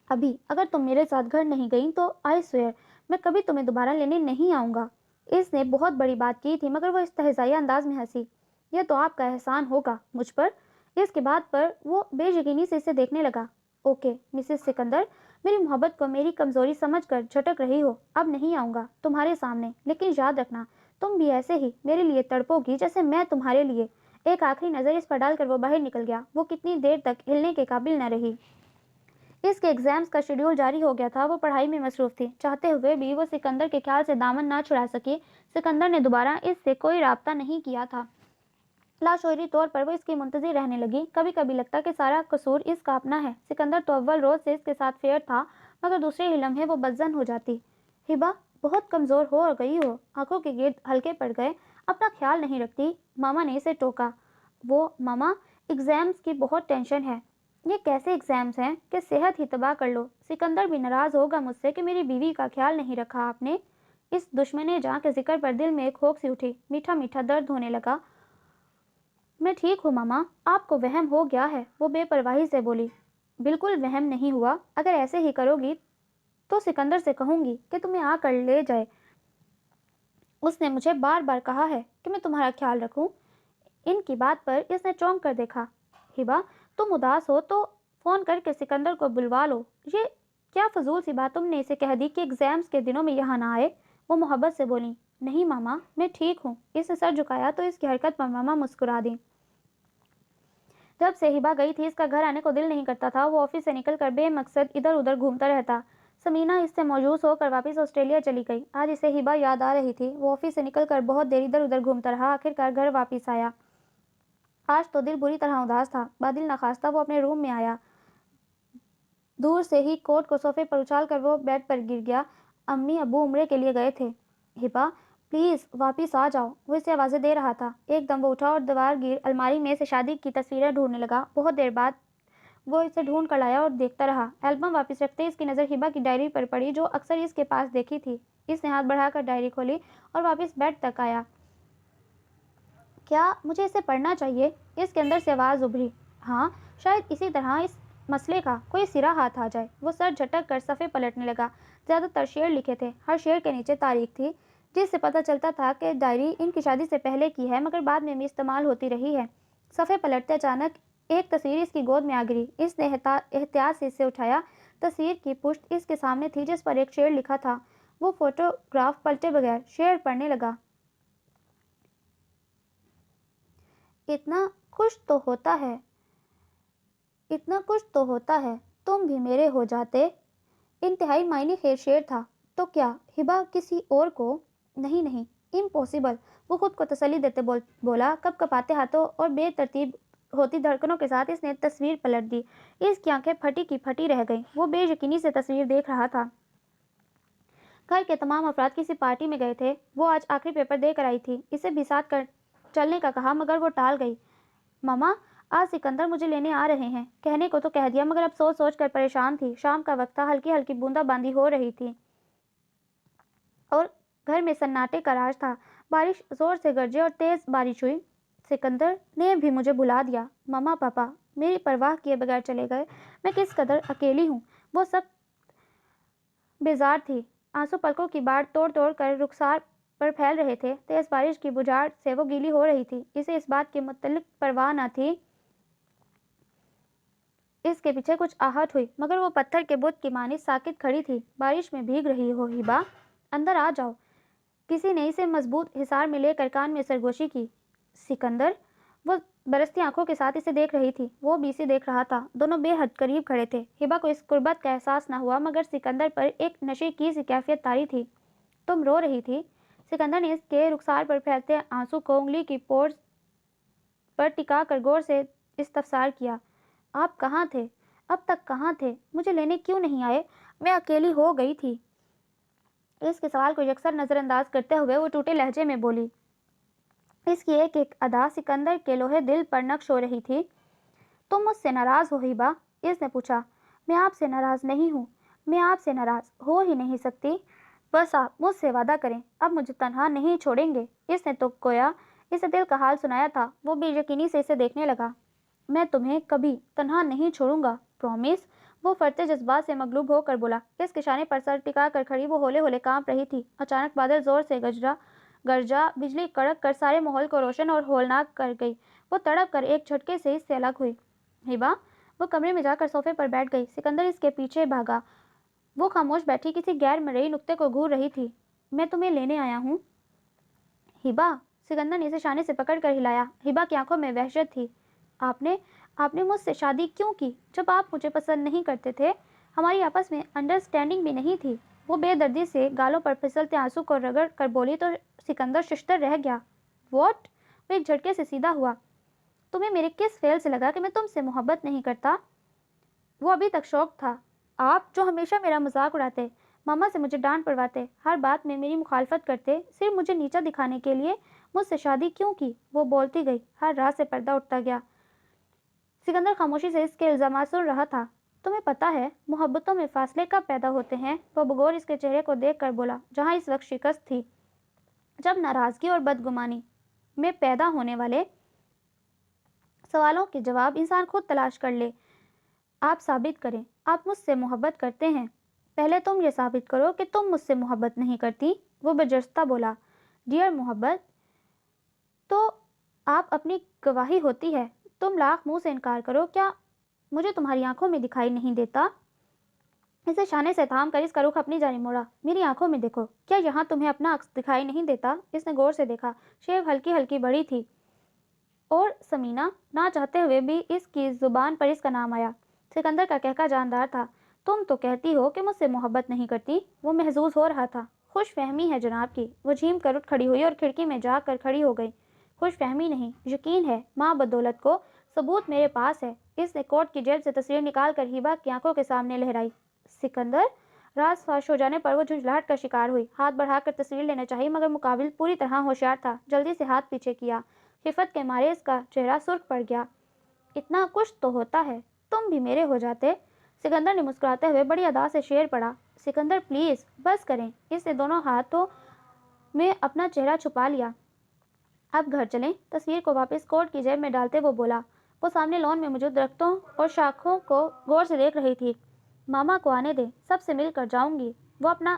ابھی اگر تم میرے ساتھ گھر نہیں گئی تو آئی سویئر میں کبھی تمہیں دوبارہ لینے نہیں آؤں گا۔ اس نے بہت بڑی بات کی تھی، مگر وہ استہزائیہ انداز میں ہنسی۔ یہ تو آپ کا احسان ہوگا مجھ پر۔ اس کے بعد پر وہ بے یقینی سے اسے دیکھنے لگا۔ اوکے مسز سکندر، میری محبت کو میری کمزوری سمجھ کر جھٹک رہی ہو۔ اب نہیں آؤں گا تمہارے سامنے، لیکن یاد رکھنا تم بھی ایسے ہی میرے لیے تڑپو گی جیسے میں تمہارے لیے۔ ایک آخری نظر اس پر ڈال کر وہ باہر نکل گیا۔ وہ کتنی دیر تک ہلنے کے قابل نہ رہی۔ اس کے ایگزامز کا شیڈول جاری ہو گیا تھا۔ وہ پڑھائی میں مصروف تھی، چاہتے ہوئے بھی وہ سکندر کے خیال سے دامن نہ چھڑا سکی۔ سکندر نے دوبارہ اس سے کوئی رابطہ نہیں کیا تھا۔ لاشعوری طور پر وہ اس کی منتظر رہنے لگی۔ کبھی کبھی لگتا کہ سارا قصور اس کا اپنا ہے۔ سکندر تو اول روز سے اس کے ساتھ فیئر تھا، مگر دوسرے ہی لمحے وہ بدظن ہو جاتی۔ ہبا بہت کمزور ہو گئی ہو، آنکھوں کے گرد ہلکے پڑ گئے، اپنا خیال نہیں رکھتی۔ ماما نے اسے ٹوکا۔ وہ ماما ایگزامز کی بہت ٹینشن ہے۔ یہ کیسے ایگزامز ہیں کہ صحت ہی تباہ کر لو۔ سکندر بھی ناراض ہوگا مجھ سے کہ میری بیوی کا خیال نہیں رکھا آپ نے۔ اس دشمن جاں کے ذکر پر دل میں ایک ہوک سی اٹھی، میٹھا میٹھا درد ہونے لگا۔ میں ٹھیک ہوں ماما، آپ کو وہم ہو گیا ہے، وہ بے پرواہی سے بولی۔ بالکل وہم نہیں ہوا، اگر ایسے ہی کرو گی تو سکندر سے کہوں گی کہ تمہیں آ کر لے جائے۔ اس نے مجھے بار بار کہا ہے کہ میں تمہارا خیال رکھوں۔ ان کی بات پر اس نے چونک کر دیکھا۔ ہبا تم اداس ہو تو فون کر کے سکندر کو بلوا لو۔ یہ کیا فضول سی بات تم نے اسے کہہ دی کہ ایگزامز کے دنوں میں یہاں نہ آئے؟ وہ محبت سے بولی۔ نہیں ماما میں ٹھیک ہوں۔ اس نے سر جھکایا تو اس کی حرکت پر ماما مسکرا دی۔ جب سے ہبا گئی تھی اس کا گھر آنے کو دل نہیں کرتا تھا۔ وہ آفس سے نکل کر بے مقصد ادھر ادھر گھومتا رہتا۔ سمینا اس سے موجوس ہو کر واپس آسٹریلیا چلی گئی۔ آج اسے ہبا یاد آ رہی تھی۔ وہ آفس سے نکل کر بہت دیر ادھر ادھر گھومتا رہا، آخرکار گھر واپس آیا۔ آج تو دل بری طرح اداس تھا۔ بادل نخواستہ وہ اپنے روم میں آیا۔ دور سے ہی کوٹ کو صوفے پر اچھال کر وہ بیڈ پر گر گیا۔ امی ابو عمرے کے لیے گئے تھے۔ ہبا پلیز واپس آ جاؤ، وہ اسے آوازیں دے رہا تھا۔ ایک دم وہ اٹھا اور دیوار گیر الماری میں سے شادی کی تصویریں ڈھونڈنے لگا۔ بہت دیر بعد وہ اسے ڈھونڈ کر لایا اور دیکھتا رہا۔ البم واپس رکھتے اس کی نظر ہبا کی ڈائری پر پڑی جو اکثر اس کے پاس دیکھی تھی۔ اس نے ہاتھ بڑھا کر ڈائری کھولی اور واپس بیڈ تک آیا۔ کیا مجھے اسے پڑھنا چاہیے؟ اس کے اندر سے آواز ابھری۔ ہاں شاید اسی طرح اس مسئلے کا کوئی سرا ہاتھ آ جائے۔ وہ سر جھٹک کر صفحے پلٹنے لگا۔ زیادہ تر شعر لکھے تھے، ہر شعر کے نیچے تاریخ تھی، جس سے پتہ چلتا تھا کہ ڈائری ان کی شادی سے پہلے کی ہے، مگر بعد میں بھی استعمال ہوتی رہی ہے۔ صفحے پلٹتے اچانک ایک تصویر اس کی گود میں آ گری۔ اس نے احتیاط سے اسے اٹھایا۔ تصویر کی پشت اس کے سامنے تھی جس پر ایک شعر لکھا تھا۔ وہ فوٹوگراف پلٹے بغیر شعر پڑھنے لگا۔ اتنا کچھ تو ہوتا ہے، اتنا کچھ تو ہوتا ہے، تم بھی میرے ہو جاتے۔ انتہائی معنی خیز شعر تھا۔ تو کیا ہبا کسی اور کو؟ نہیں نہیں امپوسیبل، وہ خود کو تسلی دیتے بولا۔ کپ کپاتے ہاتھوں اور بے ترتیب ہوتی دھڑکنوں کے ساتھ اس نے تصویر پلٹ دی۔ اس کی آنکھیں پھٹی کی پھٹی رہ گئیں۔ وہ بے یقینی سے تصویر دیکھ رہا تھا۔ گھر کے تمام افراد کسی پارٹی میں گئے تھے۔ وہ آج آخری پیپر دے کر آئی تھی۔ اسے بھی ساتھ چلنے کا کہا مگر وہ ٹال گئی۔ ماما آج سکندر مجھے لینے آ رہے ہیں، کہنے کو تو کہہ دیا مگر اب سوچ سوچ کر پریشان تھی۔ شام کا وقت تھا، ہلکی ہلکی بوندا باندی ہو رہی تھی اور گھر میں سناٹے کا راج تھا۔ بارش زور سے گرجے اور تیز بارش ہوئی۔ سکندر نے بھی مجھے بلا دیا۔ ماما پاپا میری پرواہ کیے بغیر چلے گئے۔ میں کس قدر اکیلی ہوں۔ وہ سخت بیزار تھی۔ آنسو پلکوں کی باڑ توڑ توڑ کر رخسار پر پھیل رہے تھے۔ تیز بارش کی بجھاڑ سے وہ گیلی ہو رہی تھی۔ اسے اس بات کے متعلق پرواہ نہ تھی۔ اس کے پیچھے کچھ آہٹ ہوئی مگر وہ پتھر کے بت کی مانند ساکت کھڑی تھی۔ بارش میں بھیگ رہی ہو ہبا، اندر آ جاؤ۔ کسی نے اسے مضبوط حصار میں لے کر کان میں سرگوشی کی۔ سکندر، وہ برستی آنکھوں کے ساتھ اسے دیکھ رہی تھی۔ وہ بھی اسے دیکھ رہا تھا۔ دونوں بے حد قریب کھڑے تھے۔ ہبا کو اس قربت کا احساس نہ ہوا مگر سکندر پر ایک نشے کی سی کیفیت طاری تھی۔ تم رو رہی تھی؟ سکندر نے اس کے رخسار پر پھیلتے آنسو کو انگلی کی پورس پر ٹکا کر غور سے استفسار کیا۔ آپ کہاں تھے؟ اب تک کہاں تھے؟ مجھے لینے کیوں نہیں آئے؟ میں اکیلی ہو گئی تھی۔ اس کے سوال کو یکسر نظر انداز کرتے ہوئے وہ ٹوٹے لہجے میں بولی۔ اس کی ایک ایک ادا سکندر کے لوہے دل پر نقش ہو رہی تھی۔ تم مجھ سے ناراض ہو ہبا؟ اس نے پوچھا۔ میں آپ سے ناراض نہیں ہوں، میں آپ سے ناراض ہو ہی نہیں سکتی۔ بس آپ مجھ سے وعدہ کریں، اب مجھے تنہا نہیں چھوڑیں گے۔ اس نے تو گویا اسے دل کا حال سنایا تھا۔ وہ بے یقینی سے اسے دیکھنے لگا۔ میں تمہیں کبھی تنہا نہیں چھوڑوں گا، پرومس؟ وہ فرتے جذبات سے مغلوب ہو کر بولا۔ اس کے شانے پر سر ٹکا کر کھڑی وہ ہولے ہولے کانپ رہی تھی۔ اچانک بادل زور سے گرجا، بجلی کڑک کر سارے ماحول کو روشن اور ہولناک کر گئی۔ وہ تڑپ کر ایک جھٹکے سے اس سے الگ ہوئی۔ ہبا؟ وہ کمرے میں جا کر صوفے پر بیٹھ گئی۔ سکندر اس کے پیچھے بھاگا۔ وہ خاموش بیٹھی کسی غیر مرئی نقطے کو گھور رہی تھی۔ میں تمہیں لینے آیا ہوں۔ ہبا؟ سکندر نے اسے شانے سے پکڑ کر ہلایا۔ ہبا کی آنکھوں میں وحشت تھی۔ آپ نے مجھ سے شادی کیوں کی جب آپ مجھے پسند نہیں کرتے تھے؟ ہماری آپس میں انڈرسٹینڈنگ بھی نہیں تھی۔ وہ بے دردی سے گالوں پر پھسلتے آنسو کو رگڑ کر بولی تو سکندر ششدر رہ گیا۔ واٹ؟ وہ ایک جھٹکے سے سیدھا ہوا۔ تمہیں میرے کس فعل سے لگا کہ میں تم سے محبت نہیں کرتا؟ وہ ابھی تک شوق تھا۔ آپ جو ہمیشہ میرا مذاق اڑاتے، ماما سے مجھے ڈانٹ پڑواتے، ہر بات میں میری مخالفت کرتے، صرف مجھے نیچا دکھانے کے لیے مجھ سے شادی کیوں کی؟ وہ بولتی گئی۔ ہر راہ سے پردہ اٹھتا گیا۔ سکندر خاموشی سے اس کے الزامات سن رہا تھا۔ تمہیں پتہ ہے محبتوں میں فاصلے کب پیدا ہوتے ہیں؟ وہ بغور اس کے چہرے کو دیکھ کر بولا، جہاں اس وقت شکست تھی۔ جب ناراضگی اور بدگمانی میں پیدا ہونے والے سوالوں کے جواب انسان خود تلاش کر لے۔ آپ ثابت کریں آپ مجھ سے محبت کرتے ہیں۔ پہلے تم یہ ثابت کرو کہ تم مجھ سے محبت نہیں کرتی۔ وہ بجرستہ بولا۔ ڈیئر محبت تو آپ اپنی گواہی ہوتی ہے۔ تم لاکھ منہ سے انکار کرو، کیا مجھے تمہاری آنکھوں میں دکھائی نہیں دیتا؟ اسے شانے سے تھام کر اس کا رخ اپنی جانب موڑا۔ میری آنکھوں میں دیکھو، کیا یہاں تمہیں اپنا عکس دکھائی نہیں دیتا؟ اس نے غور سے دیکھا۔ شیو ہلکی ہلکی بڑی تھی اور سمینہ نہ چاہتے ہوئے بھی اس کی زبان پر اس کا نام آیا۔ سکندر کا کہکا جاندار تھا۔ تم تو کہتی ہو کہ مجھ سے محبت نہیں کرتی۔ وہ محظوظ ہو رہا تھا۔ خوش فہمی ہے جناب کی۔ وہ جھیم کر اٹھ کھڑی ہوئی اور کھڑکی میں جا کر کھڑی ہو گئی۔ خوش فہمی نہیں، یقین ہے ماں بدولت کو، ثبوت میرے پاس ہے۔ اس نے کوٹ کی جیب سے تصویر نکال کر ہبا کی آنکھوں کے سامنے لہرائی۔ سکندر؟ راز فاش ہو جانے پر وہ جھنجھلاہٹ کا شکار ہوئی۔ ہاتھ بڑھا کر تصویر لینا چاہی مگر مقابل پوری طرح ہوشیار تھا۔ جلدی سے ہاتھ پیچھے کیا۔ خفت کے مارے اس کا چہرہ سرخ پڑ گیا۔ اتنا کچھ تو ہوتا ہے، تم بھی میرے ہو جاتے۔ سکندر نے مسکراتے ہوئے بڑی ادا سے شعر پڑھا۔ سکندر پلیز بس کریں۔ اس نے دونوں ہاتھوں میں اپنا چہرہ چھپا لیا۔ اب گھر چلیں۔ تصویر کو واپس کوٹ کی جیب میں ڈالتے وہ بولا۔ وہ سامنے لان میں موجود درختوں اور شاخوں کو غور سے دیکھ رہی تھی۔ ماما کو آنے دیں، سب سے مل کر جاؤں گی۔ وہ اپنا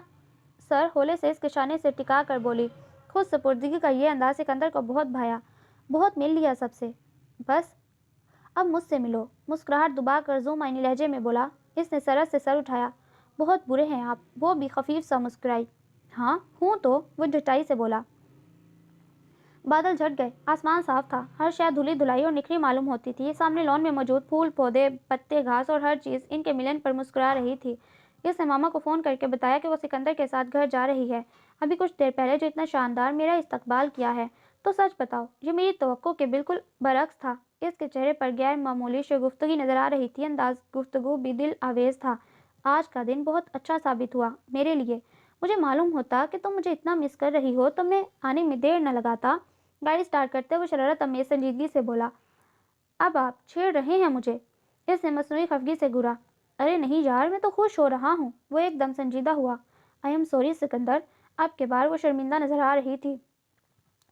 سر ہولے سے اس کے شانے سے ٹکا کر بولی۔ خود سپردگی کا یہ انداز سکندر کو بہت بھایا۔ بہت مل لیا سب سے، بس اب مجھ سے ملو۔ مسکراہٹ دبا کر ذو معنی لہجے میں بولا۔ اس نے سرت سے سر اٹھایا۔ بہت برے ہیں آپ۔ وہ بھی خفیف سا مسکرائی۔ ہاں ہوں تو، وہ ڈٹائی سے بولا۔ بادل جھٹ گئے، آسمان صاف تھا، ہر شے دھلی دھلائی اور نکھری معلوم ہوتی تھی۔ سامنے لان میں موجود پھول پودے پتے گھاس اور ہر چیز ان کے ملن پر مسکرا رہی تھی۔ اس نے ماما کو فون کر کے بتایا کہ وہ سکندر کے ساتھ گھر جا رہی ہے۔ ابھی کچھ دیر پہلے جو اتنا شاندار میرا استقبال کیا ہے، تو سچ بتاؤ یہ میری توقع کے بالکل برعکس تھا۔ اس کے چہرے پر غیر معمولی شگفتگی نظر آ رہی تھی۔ انداز گفتگو بھی دل آویز تھا۔ آج کا دن بہت اچھا ثابت ہوا میرے لیے۔ مجھے معلوم ہوتا کہ تم مجھے اتنا مس کر رہی ہو تو میں آنے میں دیر نہ لگاتا۔ گاڑی سٹارٹ کرتے وہ شرارت امیز سنجیدگی سے بولا۔ اب آپ چھیڑ رہے ہیں مجھے؟ اس نے مصنوعی خفگی سے گھورا۔ ارے نہیں یار، میں تو خوش ہو رہا ہوں۔ وہ ایک دم سنجیدہ ہوا۔ I am sorry Sikandar. اب کے بار وہ شرمندہ نظر آ رہی تھی۔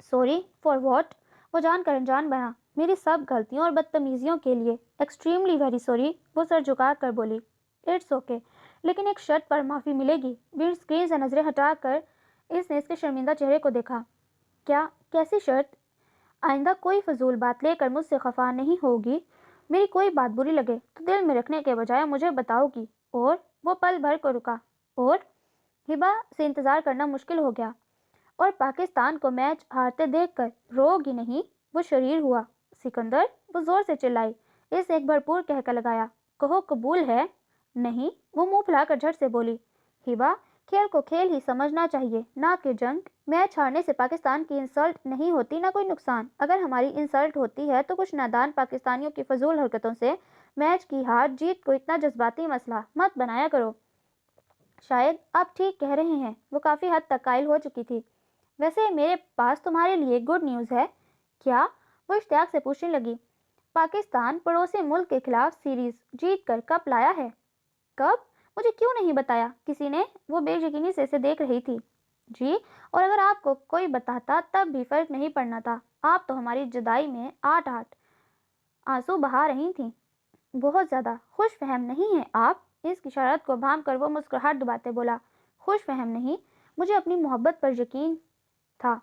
Sorry for what? وہ جان کر انجان بنا۔ میری سب غلطیوں اور بدتمیزیوں کے لیے ایکسٹریملی ویری سوری۔ وہ سر جھکا کر بولی۔ اٹس اوکے، لیکن ایک شرط پر معافی ملے گی۔ ونڈ اسکرین سے نظریں ہٹا کر اس نے اس کے شرمندہ چہرے کو دیکھا۔ کیسی شرط؟ آئندہ کوئی فضول بات لے کر مجھ سے خفا نہیں ہوگی۔ میری کوئی بات بری لگے تو دل میں رکھنے کے بجائے مجھے بتاؤ گی۔ اور وہ پل بھر کو رکا۔ اور ہبا سے انتظار کرنا مشکل ہو گیا۔ اور پاکستان کو میچ ہارتے دیکھ کر رو گی نہیں؟ وہ شریر ہوا۔ سکندر؟ وہ زور سے چلائی۔ اس نے ایک بھرپور کہکا لگایا۔ کہو قبول ہے؟ نہیں، وہ منہ پھلا کر جھٹ سے بولی۔ ہبا، کھیل کو کھیل ہی سمجھنا چاہیے، نہ کہ جنگ۔ میچ ہارنے سے پاکستان کی انسلٹ نہیں ہوتی، نہ کوئی نقصان۔ اگر ہماری انسلٹ ہوتی ہے تو کچھ نادان پاکستانیوں کی فضول حرکتوں سے۔ میچ کی ہار جیت کو اتنا جذباتی مسئلہ مت بنایا کرو۔ شاید آپ ٹھیک کہہ رہے ہیں، وہ کافی حد تک قائل ہو چکی تھی۔ ویسے میرے پاس تمہارے لیے گڈ نیوز ہے۔ کیا؟ وہ اشتیاق سے پوچھنے لگی۔ پاکستان پڑوسی ملک کے خلاف سیریز جیت کر کپ لایا ہے۔ کب؟ مجھے کیوں نہیں بتایا کسی نے؟ وہ بے یقینی سے اسے دیکھ رہی تھی۔ جی، اور اگر آپ کو کوئی بتاتا تب بھی فرق نہیں پڑنا تھا۔ آپ تو ہماری جدائی میں آٹھ آنسو بہا رہی تھیں۔ بہت زیادہ خوش فہم نہیں ہیں آپ؟ اس کی شرارت کو بھانپ کر وہ مسکراہٹ دباتے بولا۔ خوش فہم نہیں، مجھے اپنی محبت پر یقین تھا۔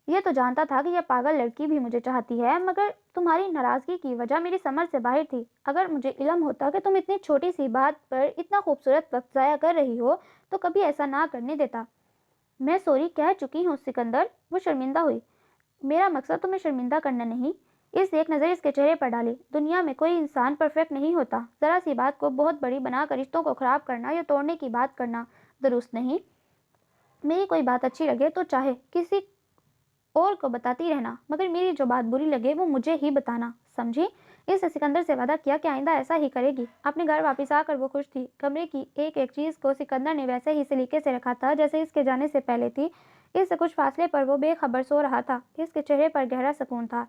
یہ تو جانتا تھا کہ یہ پاگل لڑکی بھی مجھے چاہتی ہے، مگر تمہاری ناراضگی کی وجہ میری سمجھ سے باہر تھی۔ اگر مجھے علم ہوتا کہ تم اتنی چھوٹی سی بات پر اتنا خوبصورت وقت ضائع کر رہی ہو تو کبھی ایسا نہ کرنے دیتا۔ میں سوری کہہ چکی ہوں سکندر، وہ شرمندہ ہوئی۔ میرا مقصد تمہیں شرمندہ کرنا نہیں۔ اس ایک نظر اس کے چہرے پر ڈالی۔ دنیا میں کوئی انسان پرفیکٹ نہیں ہوتا۔ ذرا سی بات کو بہت بڑی بنا کر رشتوں کو خراب کرنا یا توڑنے کی بات کرنا درست نہیں۔ میری کوئی بات اچھی لگے تو چاہے کسی اور کو بتاتی رہنا، مگر میری جو بات بری لگے وہ مجھے ہی بتانا، سمجھی؟ اس نے سکندر سے وعدہ کیا کہ آئندہ ایسا ہی کرے گی۔ اپنے گھر واپس آ کر وہ خوش تھی۔ کمرے کی ایک ایک چیز کو سکندر نے ویسے ہی سلیقے سے رکھا تھا جیسے اس کے جانے سے پہلے تھی۔ اس سے کچھ فاصلے پر وہ بے خبر سو رہا تھا۔ اس کے چہرے پر گہرا سکون تھا۔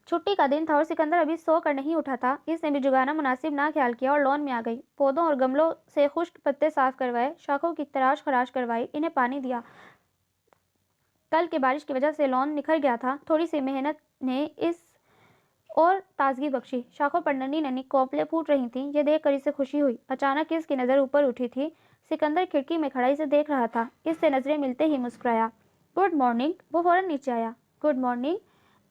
چھٹی کا دن تھا اور سکندر ابھی سو کر نہیں اٹھا تھا۔ اس نے بھی جگانا مناسب نہ خیال کیا اور لان میں آ گئی۔ پودوں اور گملوں سے خشک پتے صاف کروائے، شاخوں کی تراش خراش کروائی، انہیں پانی دیا۔ کل کے بارش کی وجہ سے لان نکھر گیا تھا۔ تھوڑی سی محنت نے اس اور تازگی بخشی۔ شاخوں پر ننھی ننھی کونپلیں پھوٹ رہی تھیں۔ یہ دیکھ کر اسے خوشی ہوئی۔ اچانک اس کی نظر اوپر اٹھی تھی۔ سکندر کھڑکی میں کھڑا اسے دیکھ رہا تھا۔ اس سے نظریں ملتے ہی مسکرایا۔ Good morning. وہ فوراً نیچے آیا۔ گڈ مارننگ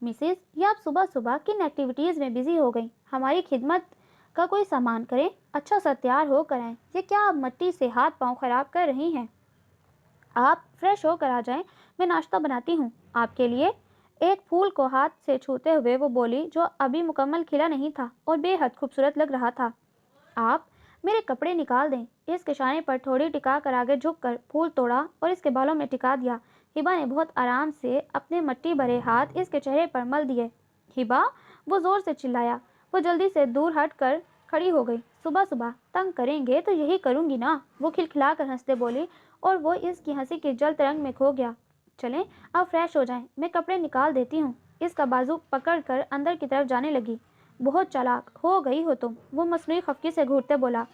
مسز، یہ آپ صبح صبح کن ایکٹیویٹیز میں بزی ہو گئیں؟ ہماری خدمت کا کوئی سامان کریں؟ اچھا سا تیار ہو کر آئیں۔ یہ کیا آپ مٹی سے ہاتھ پاؤں خراب کر رہی ہیں؟ آپ فریش ہو کر آ جائیں، میں ناشتہ بناتی ہوں آپ کے لیے۔ ایک پھول کو ہاتھ سے چھوتے ہوئے وہ بولی جو ابھی مکمل کھلا نہیں تھا اور بے حد خوبصورت لگ رہا تھا۔ آپ میرے کپڑے نکال دیں۔ اس کے شانے پر تھوڑی ٹکا کر آگے جھک کر پھول توڑا اور اس کے بالوں میں ٹکا دیا۔ ہبا نے بہت آرام سے اپنے مٹی بھرے ہاتھ اس کے چہرے پر مل دیے۔ ہبا، وہ زور سے چلایا۔ وہ جلدی سے دور ہٹ کر کھڑی ہو گئی۔ صبح صبح تنگ کریں گے تو یہی کروں گی نا، وہ کھلکھلا کر ہنستے بولی اور وہ اس کی ہنسی کے جلد رنگ میں کھو گیا۔ چلیں اب فریش ہو جائیں، میں کپڑے نکال دیتی ہوں۔ اس کا بازو پکڑ کر اندر کی طرف جانے لگی۔ بہت چالاک ہو گئی ہو تم، وہ مصنوعی خفگی سے گھورتے بولا۔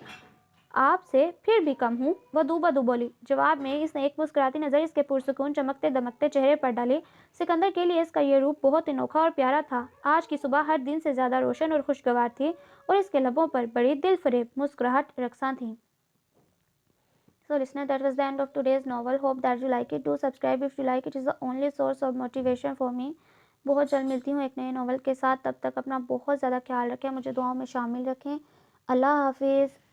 آپ سے پھر بھی کم ہوں، وہ دو بدو بولی۔ جواب میں اس نے ایک مسکراتی نظر اس کے پرسکون چمکتے دمکتے چہرے پر ڈالی۔ سکندر کے لیے اس کا یہ روپ بہت انوکھا اور پیارا تھا۔ آج کی صبح ہر دن سے زیادہ روشن اور خوشگوار تھی اور اس کے لبوں پر بڑی دل فریب مسکراہٹ رقصاں تھی۔ So listener, that was the end of today's novel. Hope that you like it. Do subscribe if you like it. It is the only source of motivation for me. بہت جلد ملتی ہوں ایک نئے ناول کے ساتھ۔ تب تک اپنا بہت زیادہ خیال رکھیں، مجھے دعاؤں میں شامل رکھیں۔ اللہ حافظ۔